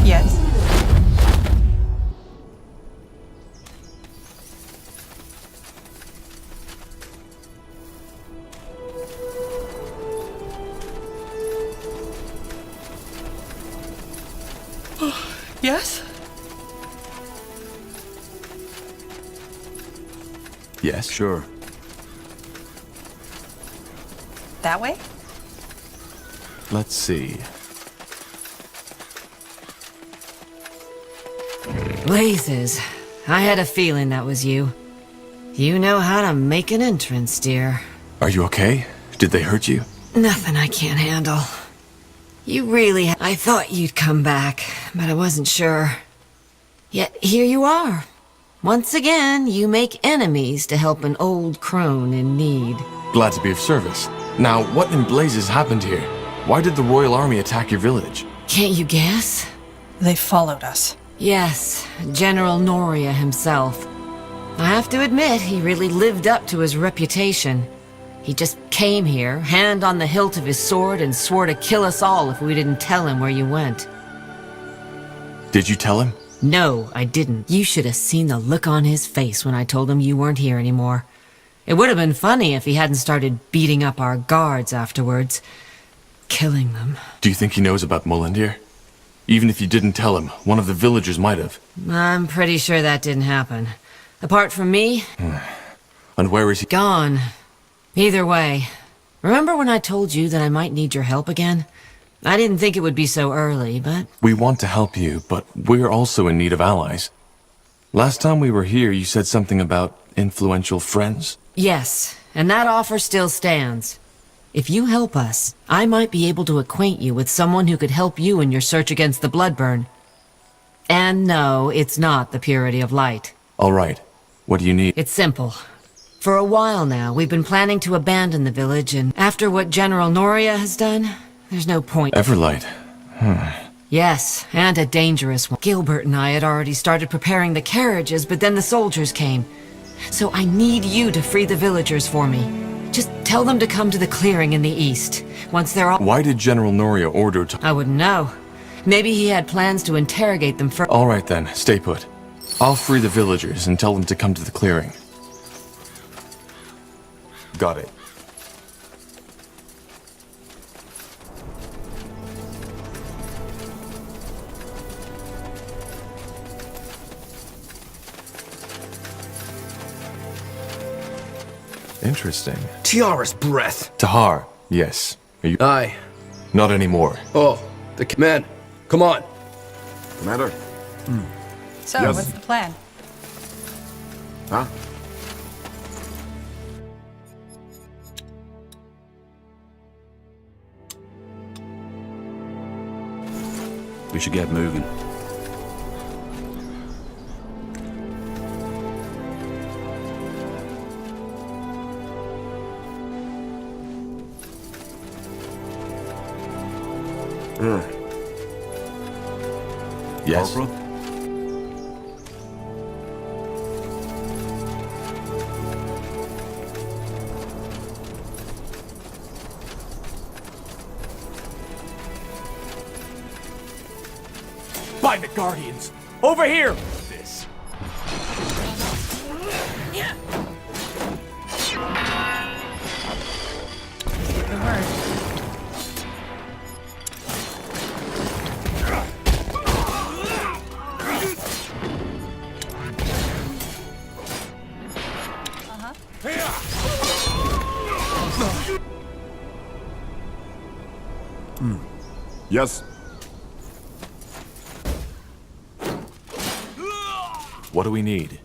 Yes. Yes? Yes? Sure. That way? Let's see. Blazes. I had a feeling that was you. You know how to make an entrance, dear. Are you okay? Did they hurt you? Nothing I can't handle. You really... I thought you'd come back, but I wasn't sure. Yet here you are. Once again, you make enemies to help an old crone in need. Glad to be of service. Now, what in blazes happened here? Why did the Royal Army attack your village? Can't you guess? They followed us. Yes, General Noria himself. I have to admit, he really lived up to his reputation. He just came here, hand on the hilt of his sword, and swore to kill us all if we didn't tell him where you went. Did you tell him? No, I didn't. You should have seen the look on his face when I told him you weren't here anymore. It would have been funny if he hadn't started beating up our guards afterwards. Killing them. Do you think he knows about Molindir? Even if you didn't tell him, one of the villagers might have. I'm pretty sure that didn't happen. Apart from me... And where is he? Gone. Either way. Remember when I told you that I might need your help again? I didn't think it would be so early, but... We want to help you, but we're also in need of allies. Last time we were here, you said something about influential friends? Yes, and that offer still stands. If you help us, I might be able to acquaint you with someone who could help you in your search against the Bloodburn. And no, it's not the Purity of Light. All right. What do you need? It's simple. For a while now, we've been planning to abandon the village, and after what General Noria has done, there's no point. Everlight. Yes, and a dangerous one. Gilbert and I had already started preparing the carriages, but then the soldiers came. So I need you to free the villagers for me. Just tell them to come to the clearing in the east. Once they're all... Why did General Noria order to... I wouldn't know. Maybe he had plans to interrogate them first. All right then, stay put. I'll free the villagers and tell them to come to the clearing. Got it. Interesting. Tiara's breath. Tahar, yes. Are you... Aye. Not anymore. Oh, the command. Come on. We should get moving. Yes? Corporal? By the Guardians! Over here! This. The word. Yes. What do we need?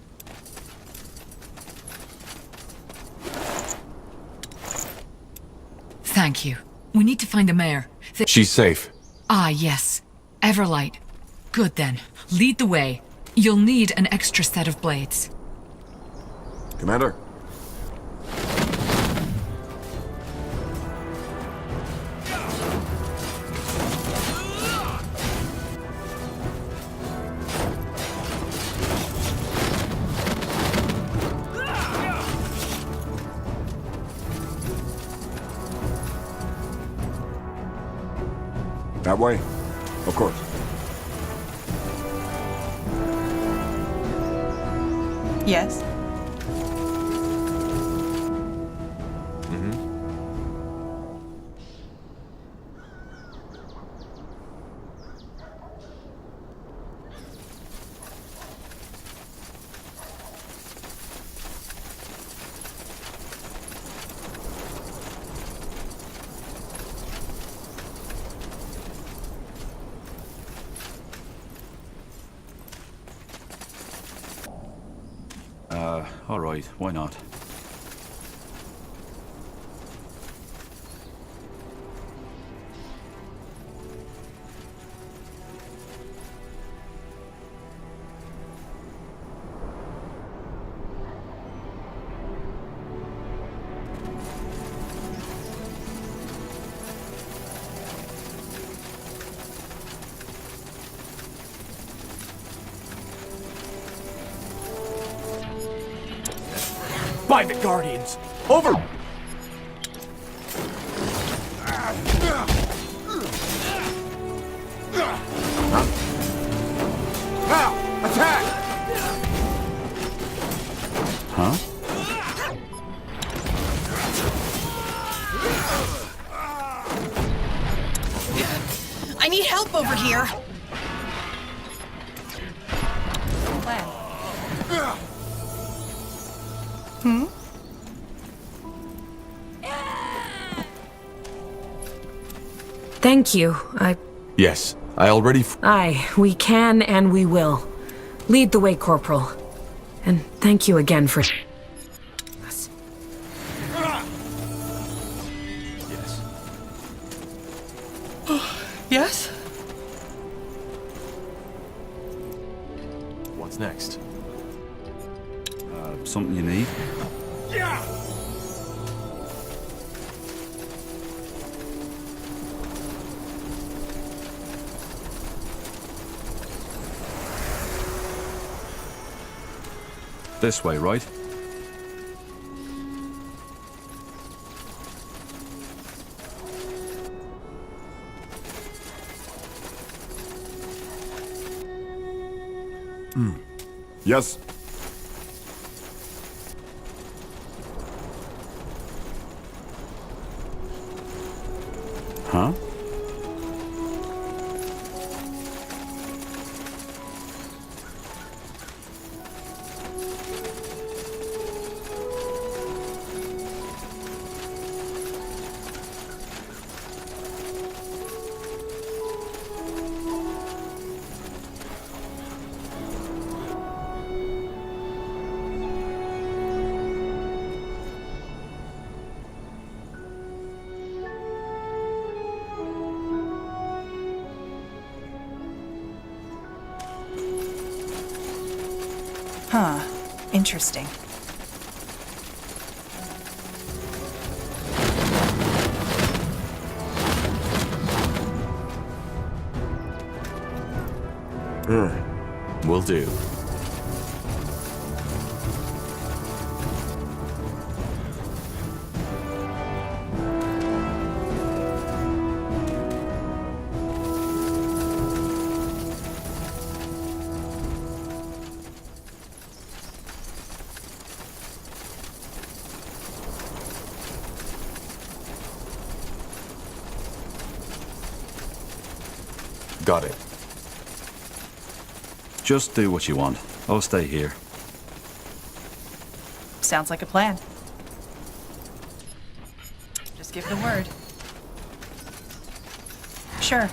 Thank you. We need to find the mayor. She's safe. Ah, yes. Everlight. Good then. Lead the way. You'll need an extra set of blades. Commander. That way? Of course. Yes? All right, why not? By the Guardians! Over! Now! Attack! Huh? I need help over here. Thank you. Yes, I already Aye, we can and we will. Lead the way, Corporal. And thank you again for... Yes. Yes? What's next? Something you need? This way, right? Yes. Huh? Huh. Interesting. Will do. Got it. Just do what you want. I'll stay here. Sounds like a plan. Just give the word. Sure.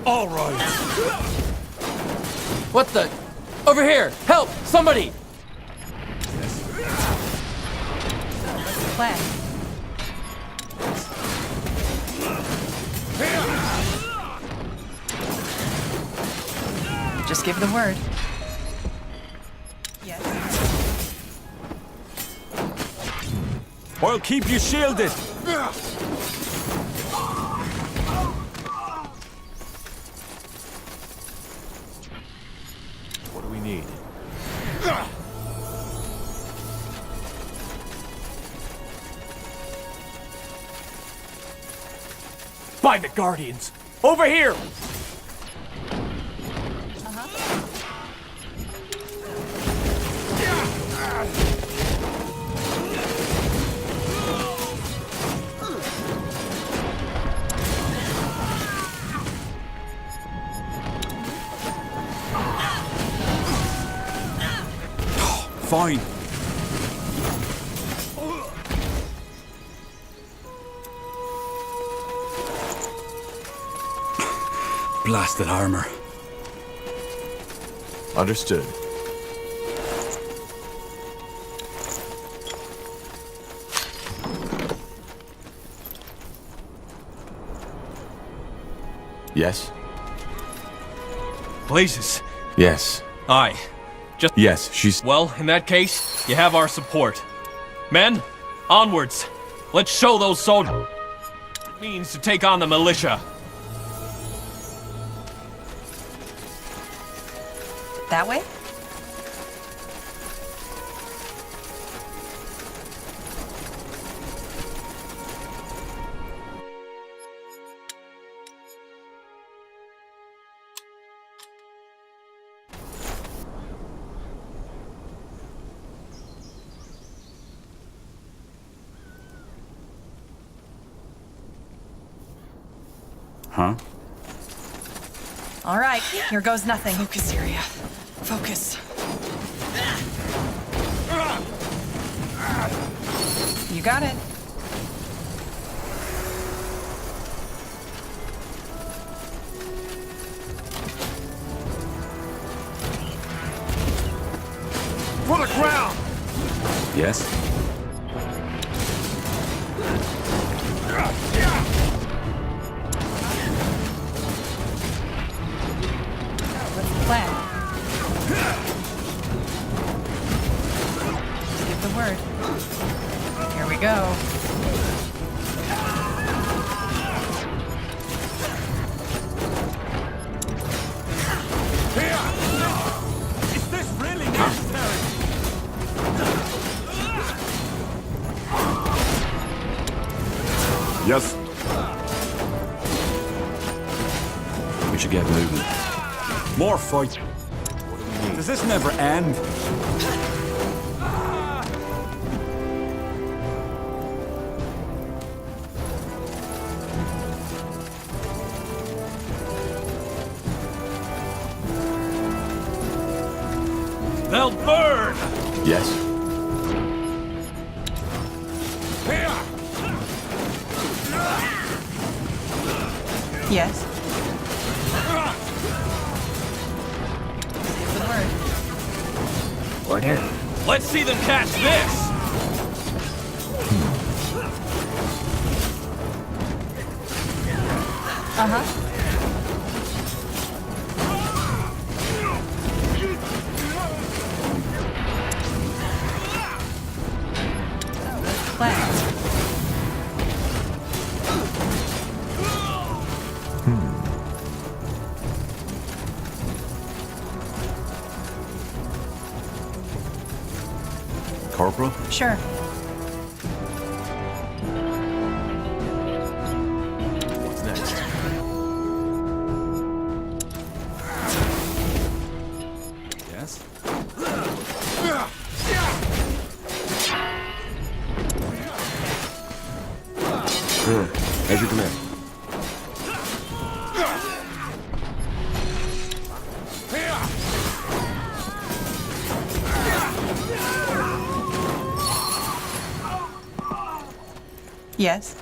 All right. What the? Over here! Help! Somebody! Plan. Just give the word. Yes. I'll keep you shielded. What do we need? By the Guardians! Over here! Fine. Blasted armor. Understood. Yes? Blazes. Yes. Aye. Yes, she's... Well, in that case, you have our support. Men, onwards. Let's show those soldiers what it means to take on the militia. That way? Huh? All right, here goes nothing. Focus, area. Focus. You got it. For the ground! Yes? Plan. Just give the word. Here we go. Is this really necessary? Yes. We should get moving. More fight. Does this never end? They'll burn! Yes. Yes. Give the word. Order. Let's see them catch this! Uh-huh. Corporal? Sure. What's next? Yes? As you command. Yes.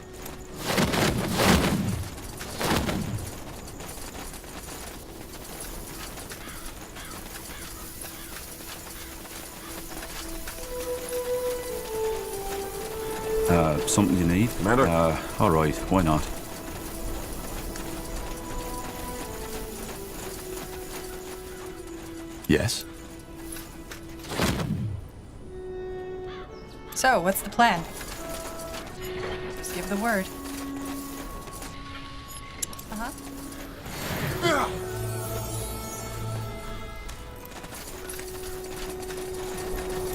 Something you need? Commander? All right, why not? Yes? So, what's the plan? Just give the word. Uh-huh.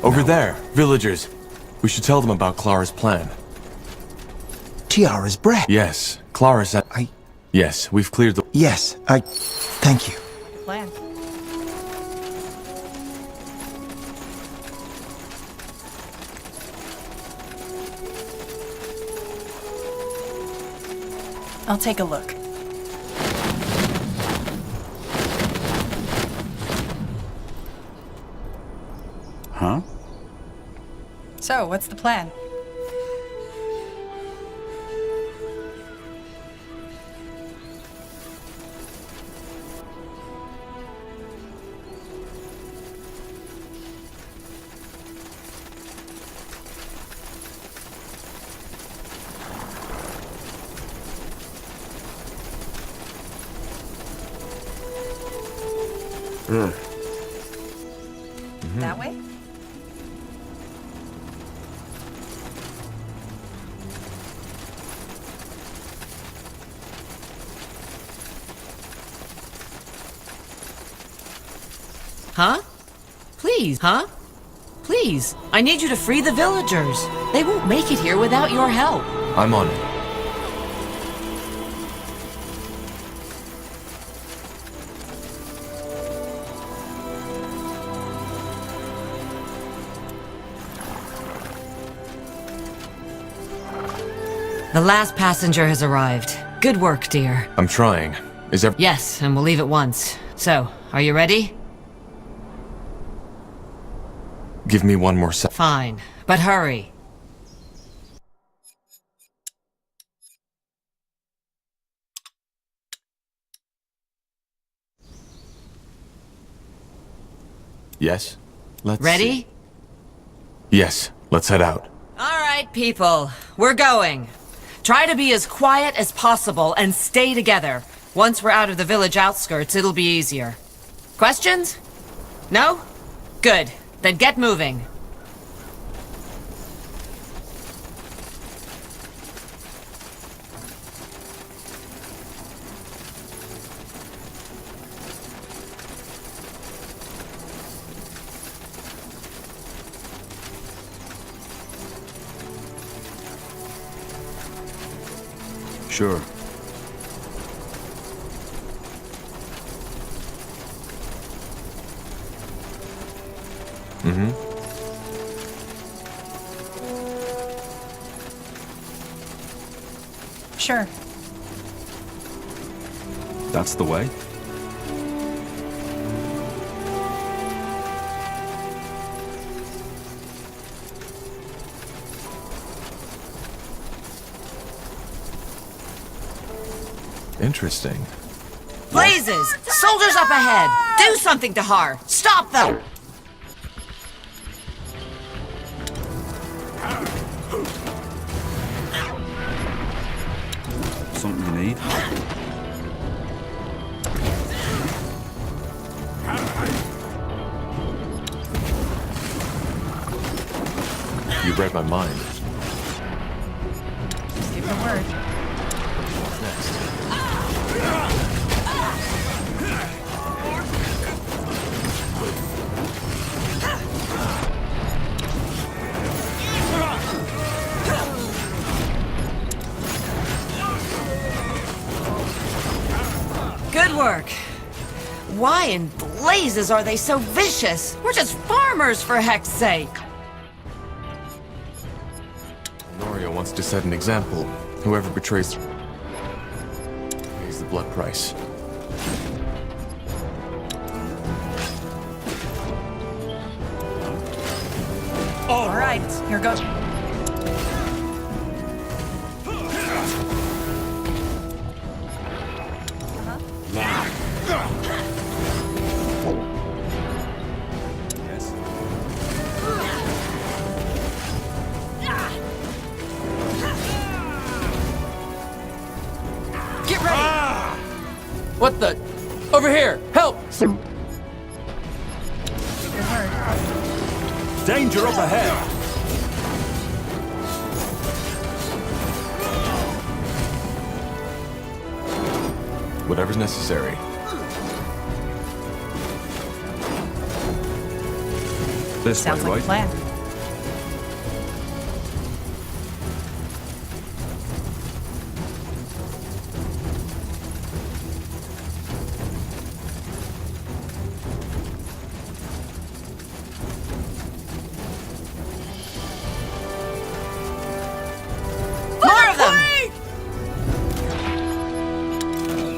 Over there, villagers. We should tell them about Clara's plan. Tiara's breath. Yes, Clara said... Yes, we've cleared the... Yes, thank you. Plan. I'll take a look. Huh? So, what's the plan? That way? Huh? Please, huh? Please, I need you to free the villagers. They won't make it here without your help. I'm on it. The last passenger has arrived. Good work, dear. I'm trying. Is there... Yes, and we'll leave at once. So, are you ready? Give me one more sec. Fine, but hurry. Yes? Let's Ready? see. Yes, let's head out. All right, people. We're going. Try to be as quiet as possible and stay together. Once we're out of the village outskirts, it'll be easier. Questions? No? Good. Then get moving. Sure. Mm-hmm. Sure. That's the way? Interesting. Blazes! Soldiers up ahead! Do something to Har! Stop them! Something you need? You read my mind. Just give the word. Why in blazes are they so vicious? We're just farmers, for heck's sake! Noria wants to set an example. Whoever betrays pays the blood price. All right, here goes. Get ready! What the? Over here! Help! Danger up ahead! Whatever's necessary. This Sounds way, like a plan. More of them!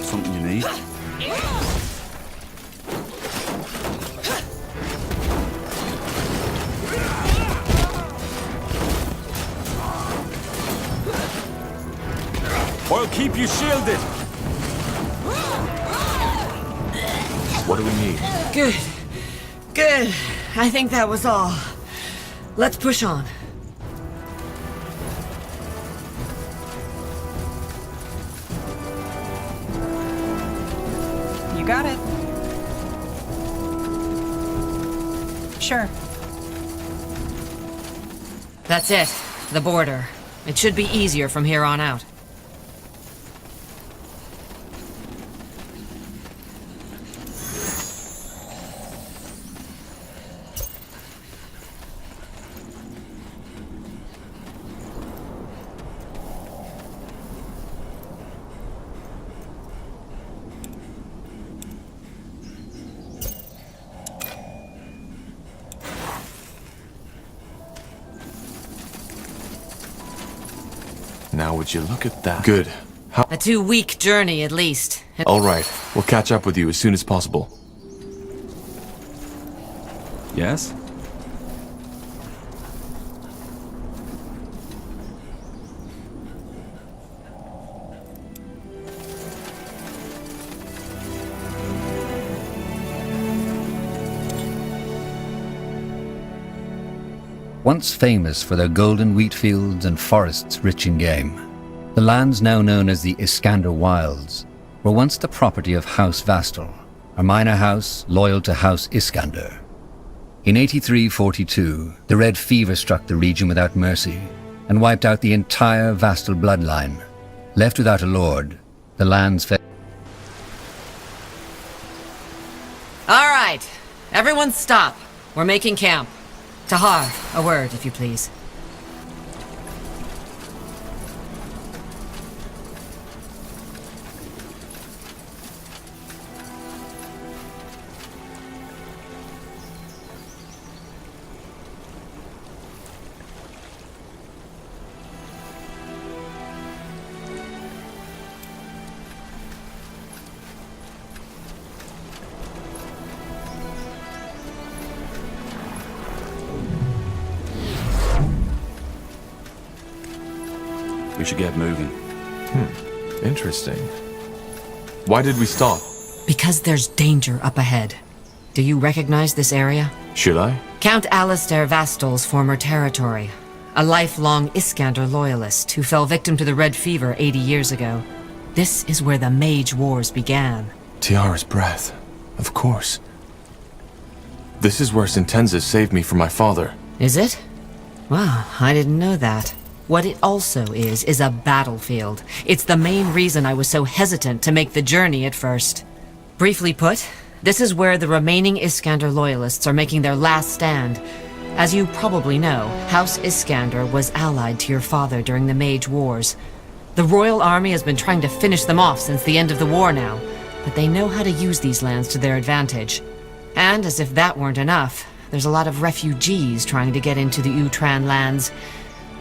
Something you need? I'll keep you shielded! What do we need? Good. Good. I think that was all. Let's push on. You got it. Sure. That's it. The border. It should be easier from here on out. Now would you look at that? Good. A 2-week journey, at least. All right. We'll catch up with you as soon as possible. Yes? Once famous for their golden wheat fields and forests rich in game, the lands now known as the Iskander Wilds were once the property of House Vastal, a minor house loyal to House Iskander. In 8342, the Red Fever struck the region without mercy and wiped out the entire Vastal bloodline. Left without a lord, the lands fell. All right. Everyone stop. We're making camp. Tahar, a word, if you please. We should get moving. Interesting. Why did we stop? Because there's danger up ahead. Do you recognize this area? Should I? Count Alistair Vastal's former territory. A lifelong Iskander loyalist who fell victim to the Red Fever 80 years ago. This is where the Mage Wars began. Tiara's breath. Of course. This is where Sentenza saved me from my father. Is it? Wow, I didn't know that. What it also is a battlefield. It's the main reason I was so hesitant to make the journey at first. Briefly put, this is where the remaining Iskander loyalists are making their last stand. As you probably know, House Iskander was allied to your father during the Mage Wars. The Royal Army has been trying to finish them off since the end of the war now, but they know how to use these lands to their advantage. And as if that weren't enough, there's a lot of refugees trying to get into the Utran lands,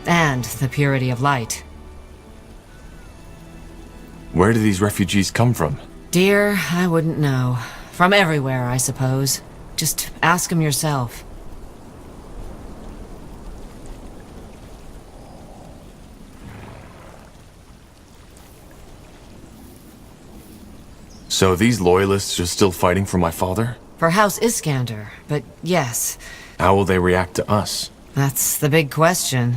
and the purity of light. Where do these refugees come from? Dear, I wouldn't know. From everywhere, I suppose. Just ask them yourself. So these loyalists are still fighting for my father? For House Iskander, but yes. How will they react to us? That's the big question.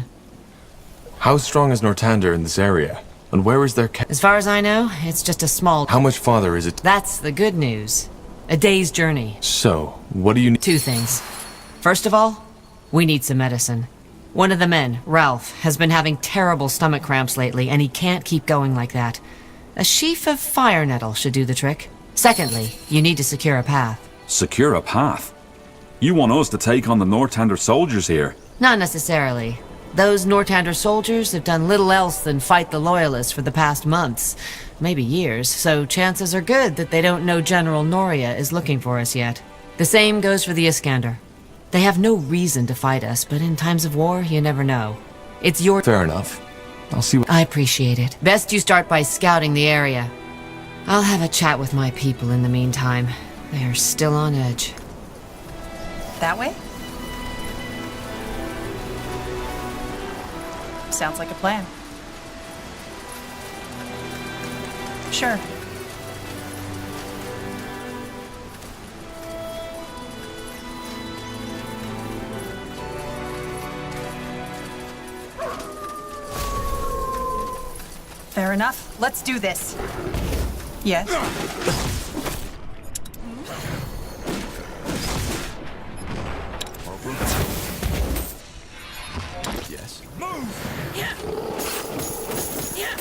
How strong is Nortander in this area? And where is their As far as I know, it's just a small... How much farther is it? That's the good news. A day's journey. So, what do you need? 2 things. First of all, we need some medicine. One of the men, Ralph, has been having terrible stomach cramps lately, and he can't keep going like that. A sheaf of fire nettle should do the trick. Secondly, you need to secure a path. Secure a path? You want us to take on the Nortander soldiers here? Not necessarily. Those Nortander soldiers have done little else than fight the Loyalists for the past months, maybe years, so chances are good that they don't know General Noria is looking for us yet. The same goes for the Iskander. They have no reason to fight us, but in times of war, you never know. It's your... Fair enough. I'll see what... I appreciate it. Best you start by scouting the area. I'll have a chat with my people in the meantime. They are still on edge. That way? Sounds like a plan. Sure. Fair enough. Let's do this. Yes. Yes. Move! Yeah. Yeah.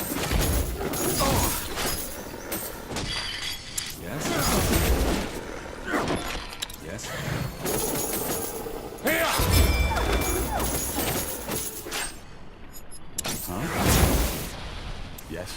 Yes. Yes. Here! Huh? Yes.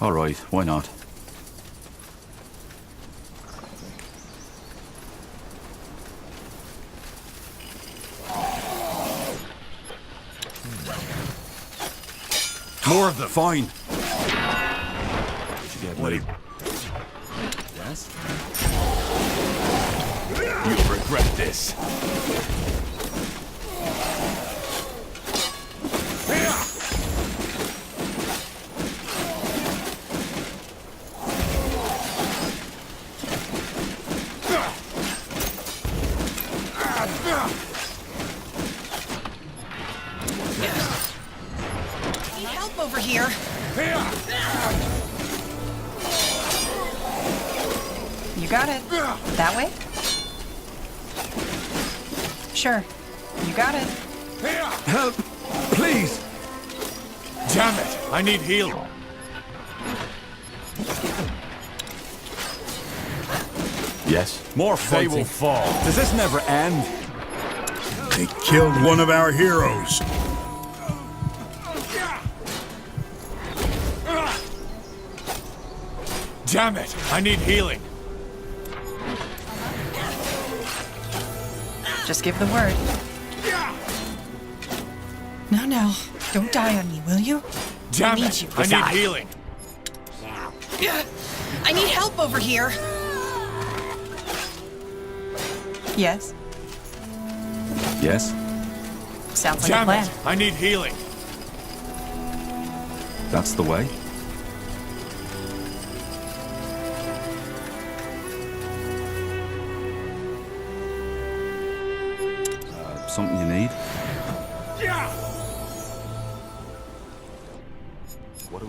All right, why not? More of them. Fine. Get ready. Yes. You'll regret this. Over here. You got it. That way? Sure. You got it. Help! Please! Damn it! I need heal. Yes? More fighting. They will fall. Does this never end? They killed one of our heroes. Damn it! I need healing. Just give the word. No. Don't die on me, will you? Damn I need it! you. I need healing. I need help over here. Yes. Yes? Sounds like Damn a plan. it! I need healing. That's the way? Something you need?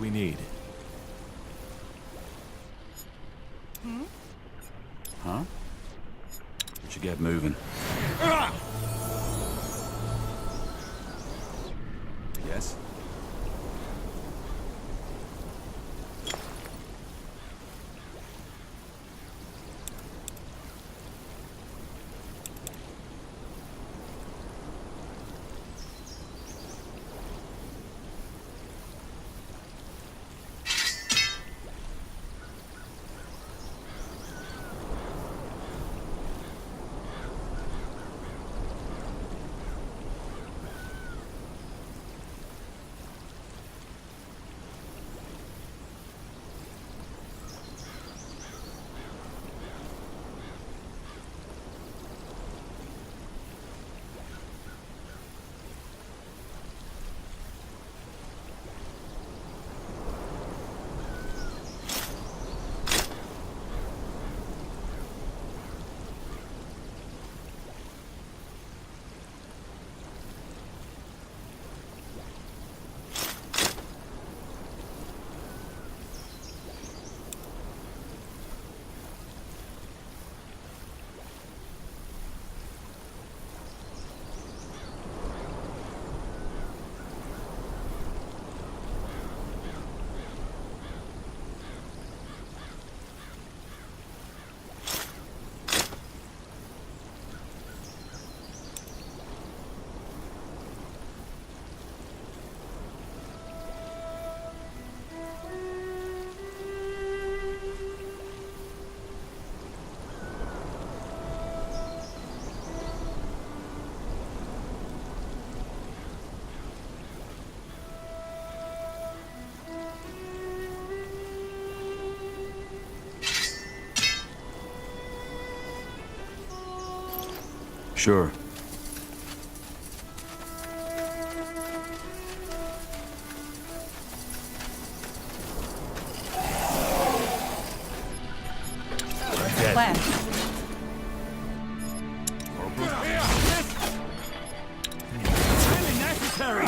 we need? Huh? We should get moving. Yes? Sure. Plan. Really necessary.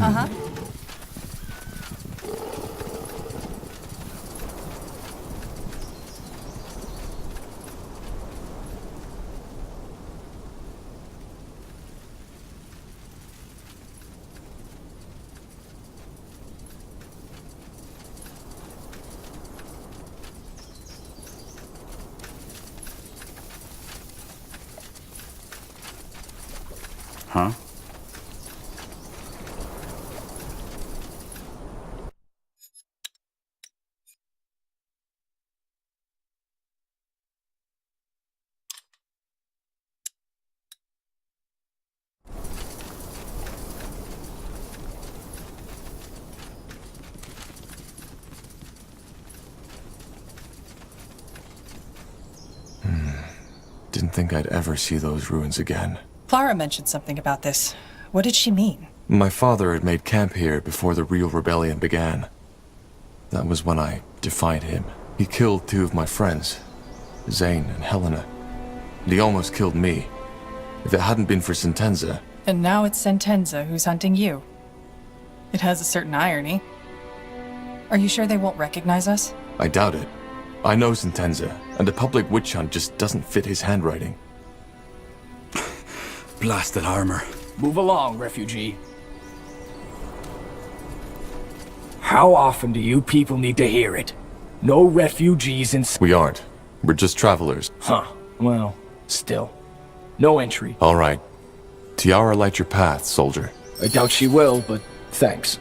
Uh-huh. Huh? Didn't think I'd ever see those ruins again. Clara mentioned something about this. What did she mean? My father had made camp here before the real rebellion began. That was when I defied him. He killed two of my friends, Zane and Helena. And he almost killed me. If it hadn't been for Sentenza... And now it's Sentenza who's hunting you. It has a certain irony. Are you sure they won't recognize us? I doubt it. I know Sentenza, and a public witch hunt just doesn't fit his handwriting. Blasted armor. Move along, refugee. How often do you people need to hear it? No refugees in... We aren't. We're just travelers. Huh. Well, still. No entry. All right. Tiara light your path, soldier. I doubt she will, but thanks.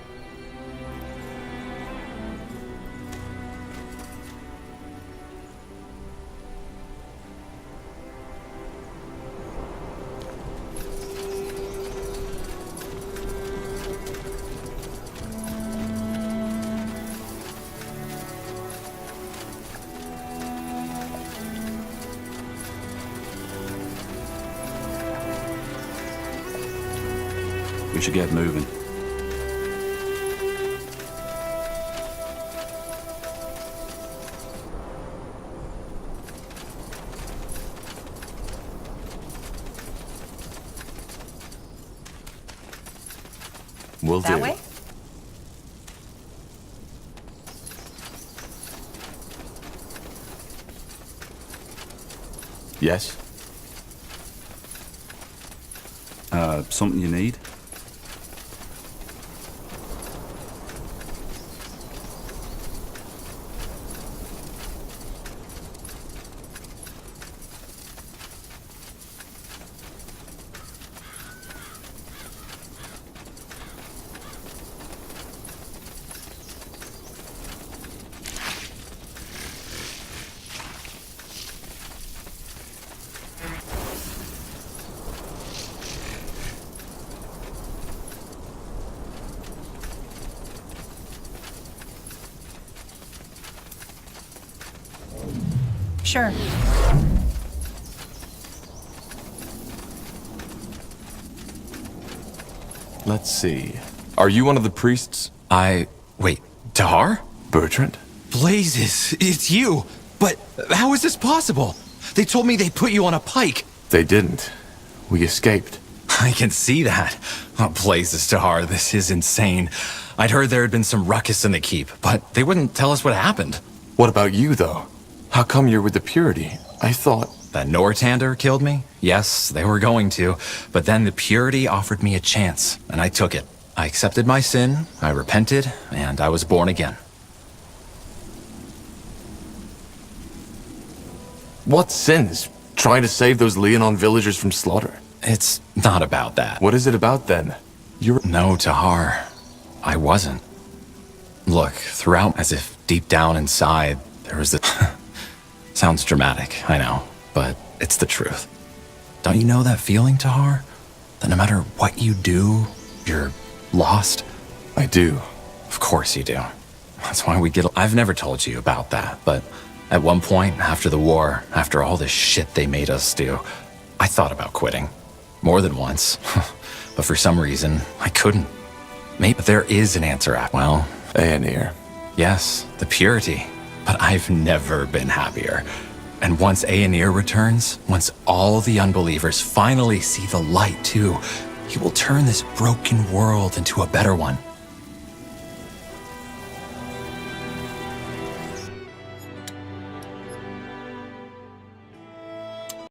We should get moving. Will That do. way? Yes? Something you need? Sure. Let's see. Are you one of the priests? Wait, Tahar? Bertrand? Blazes, it's you! But how is this possible? They told me they put you on a pike. They didn't. We escaped. I can see that. Oh, Blazes, Tahar, this is insane. I'd heard there had been some ruckus in the keep, but they wouldn't tell us what happened. What about you, though? How come you're with the Purity? I thought... That Nortander killed me? Yes, they were going to, but then the Purity offered me a chance, and I took it. I accepted my sin, I repented, and I was born again. What sins? Trying to save those Leonon villagers from slaughter? It's not about that. What is it about, then? You're... No, Tahar. I wasn't. Look, throughout, as if deep down inside, there was the... Sounds dramatic, I know, but it's the truth. Don't you know that feeling, Tahar? That no matter what you do, you're lost? I do. Of course you do. That's why we get... I've never told you about that, but at one point, after the war, after all this shit they made us do, I thought about quitting. More than once. But for some reason, I couldn't. Maybe there is an answer at... Well... Aenir. Yes, the Purity. But I've never been happier. And once Aenir returns, once all the unbelievers finally see the light too, he will turn this broken world into a better one.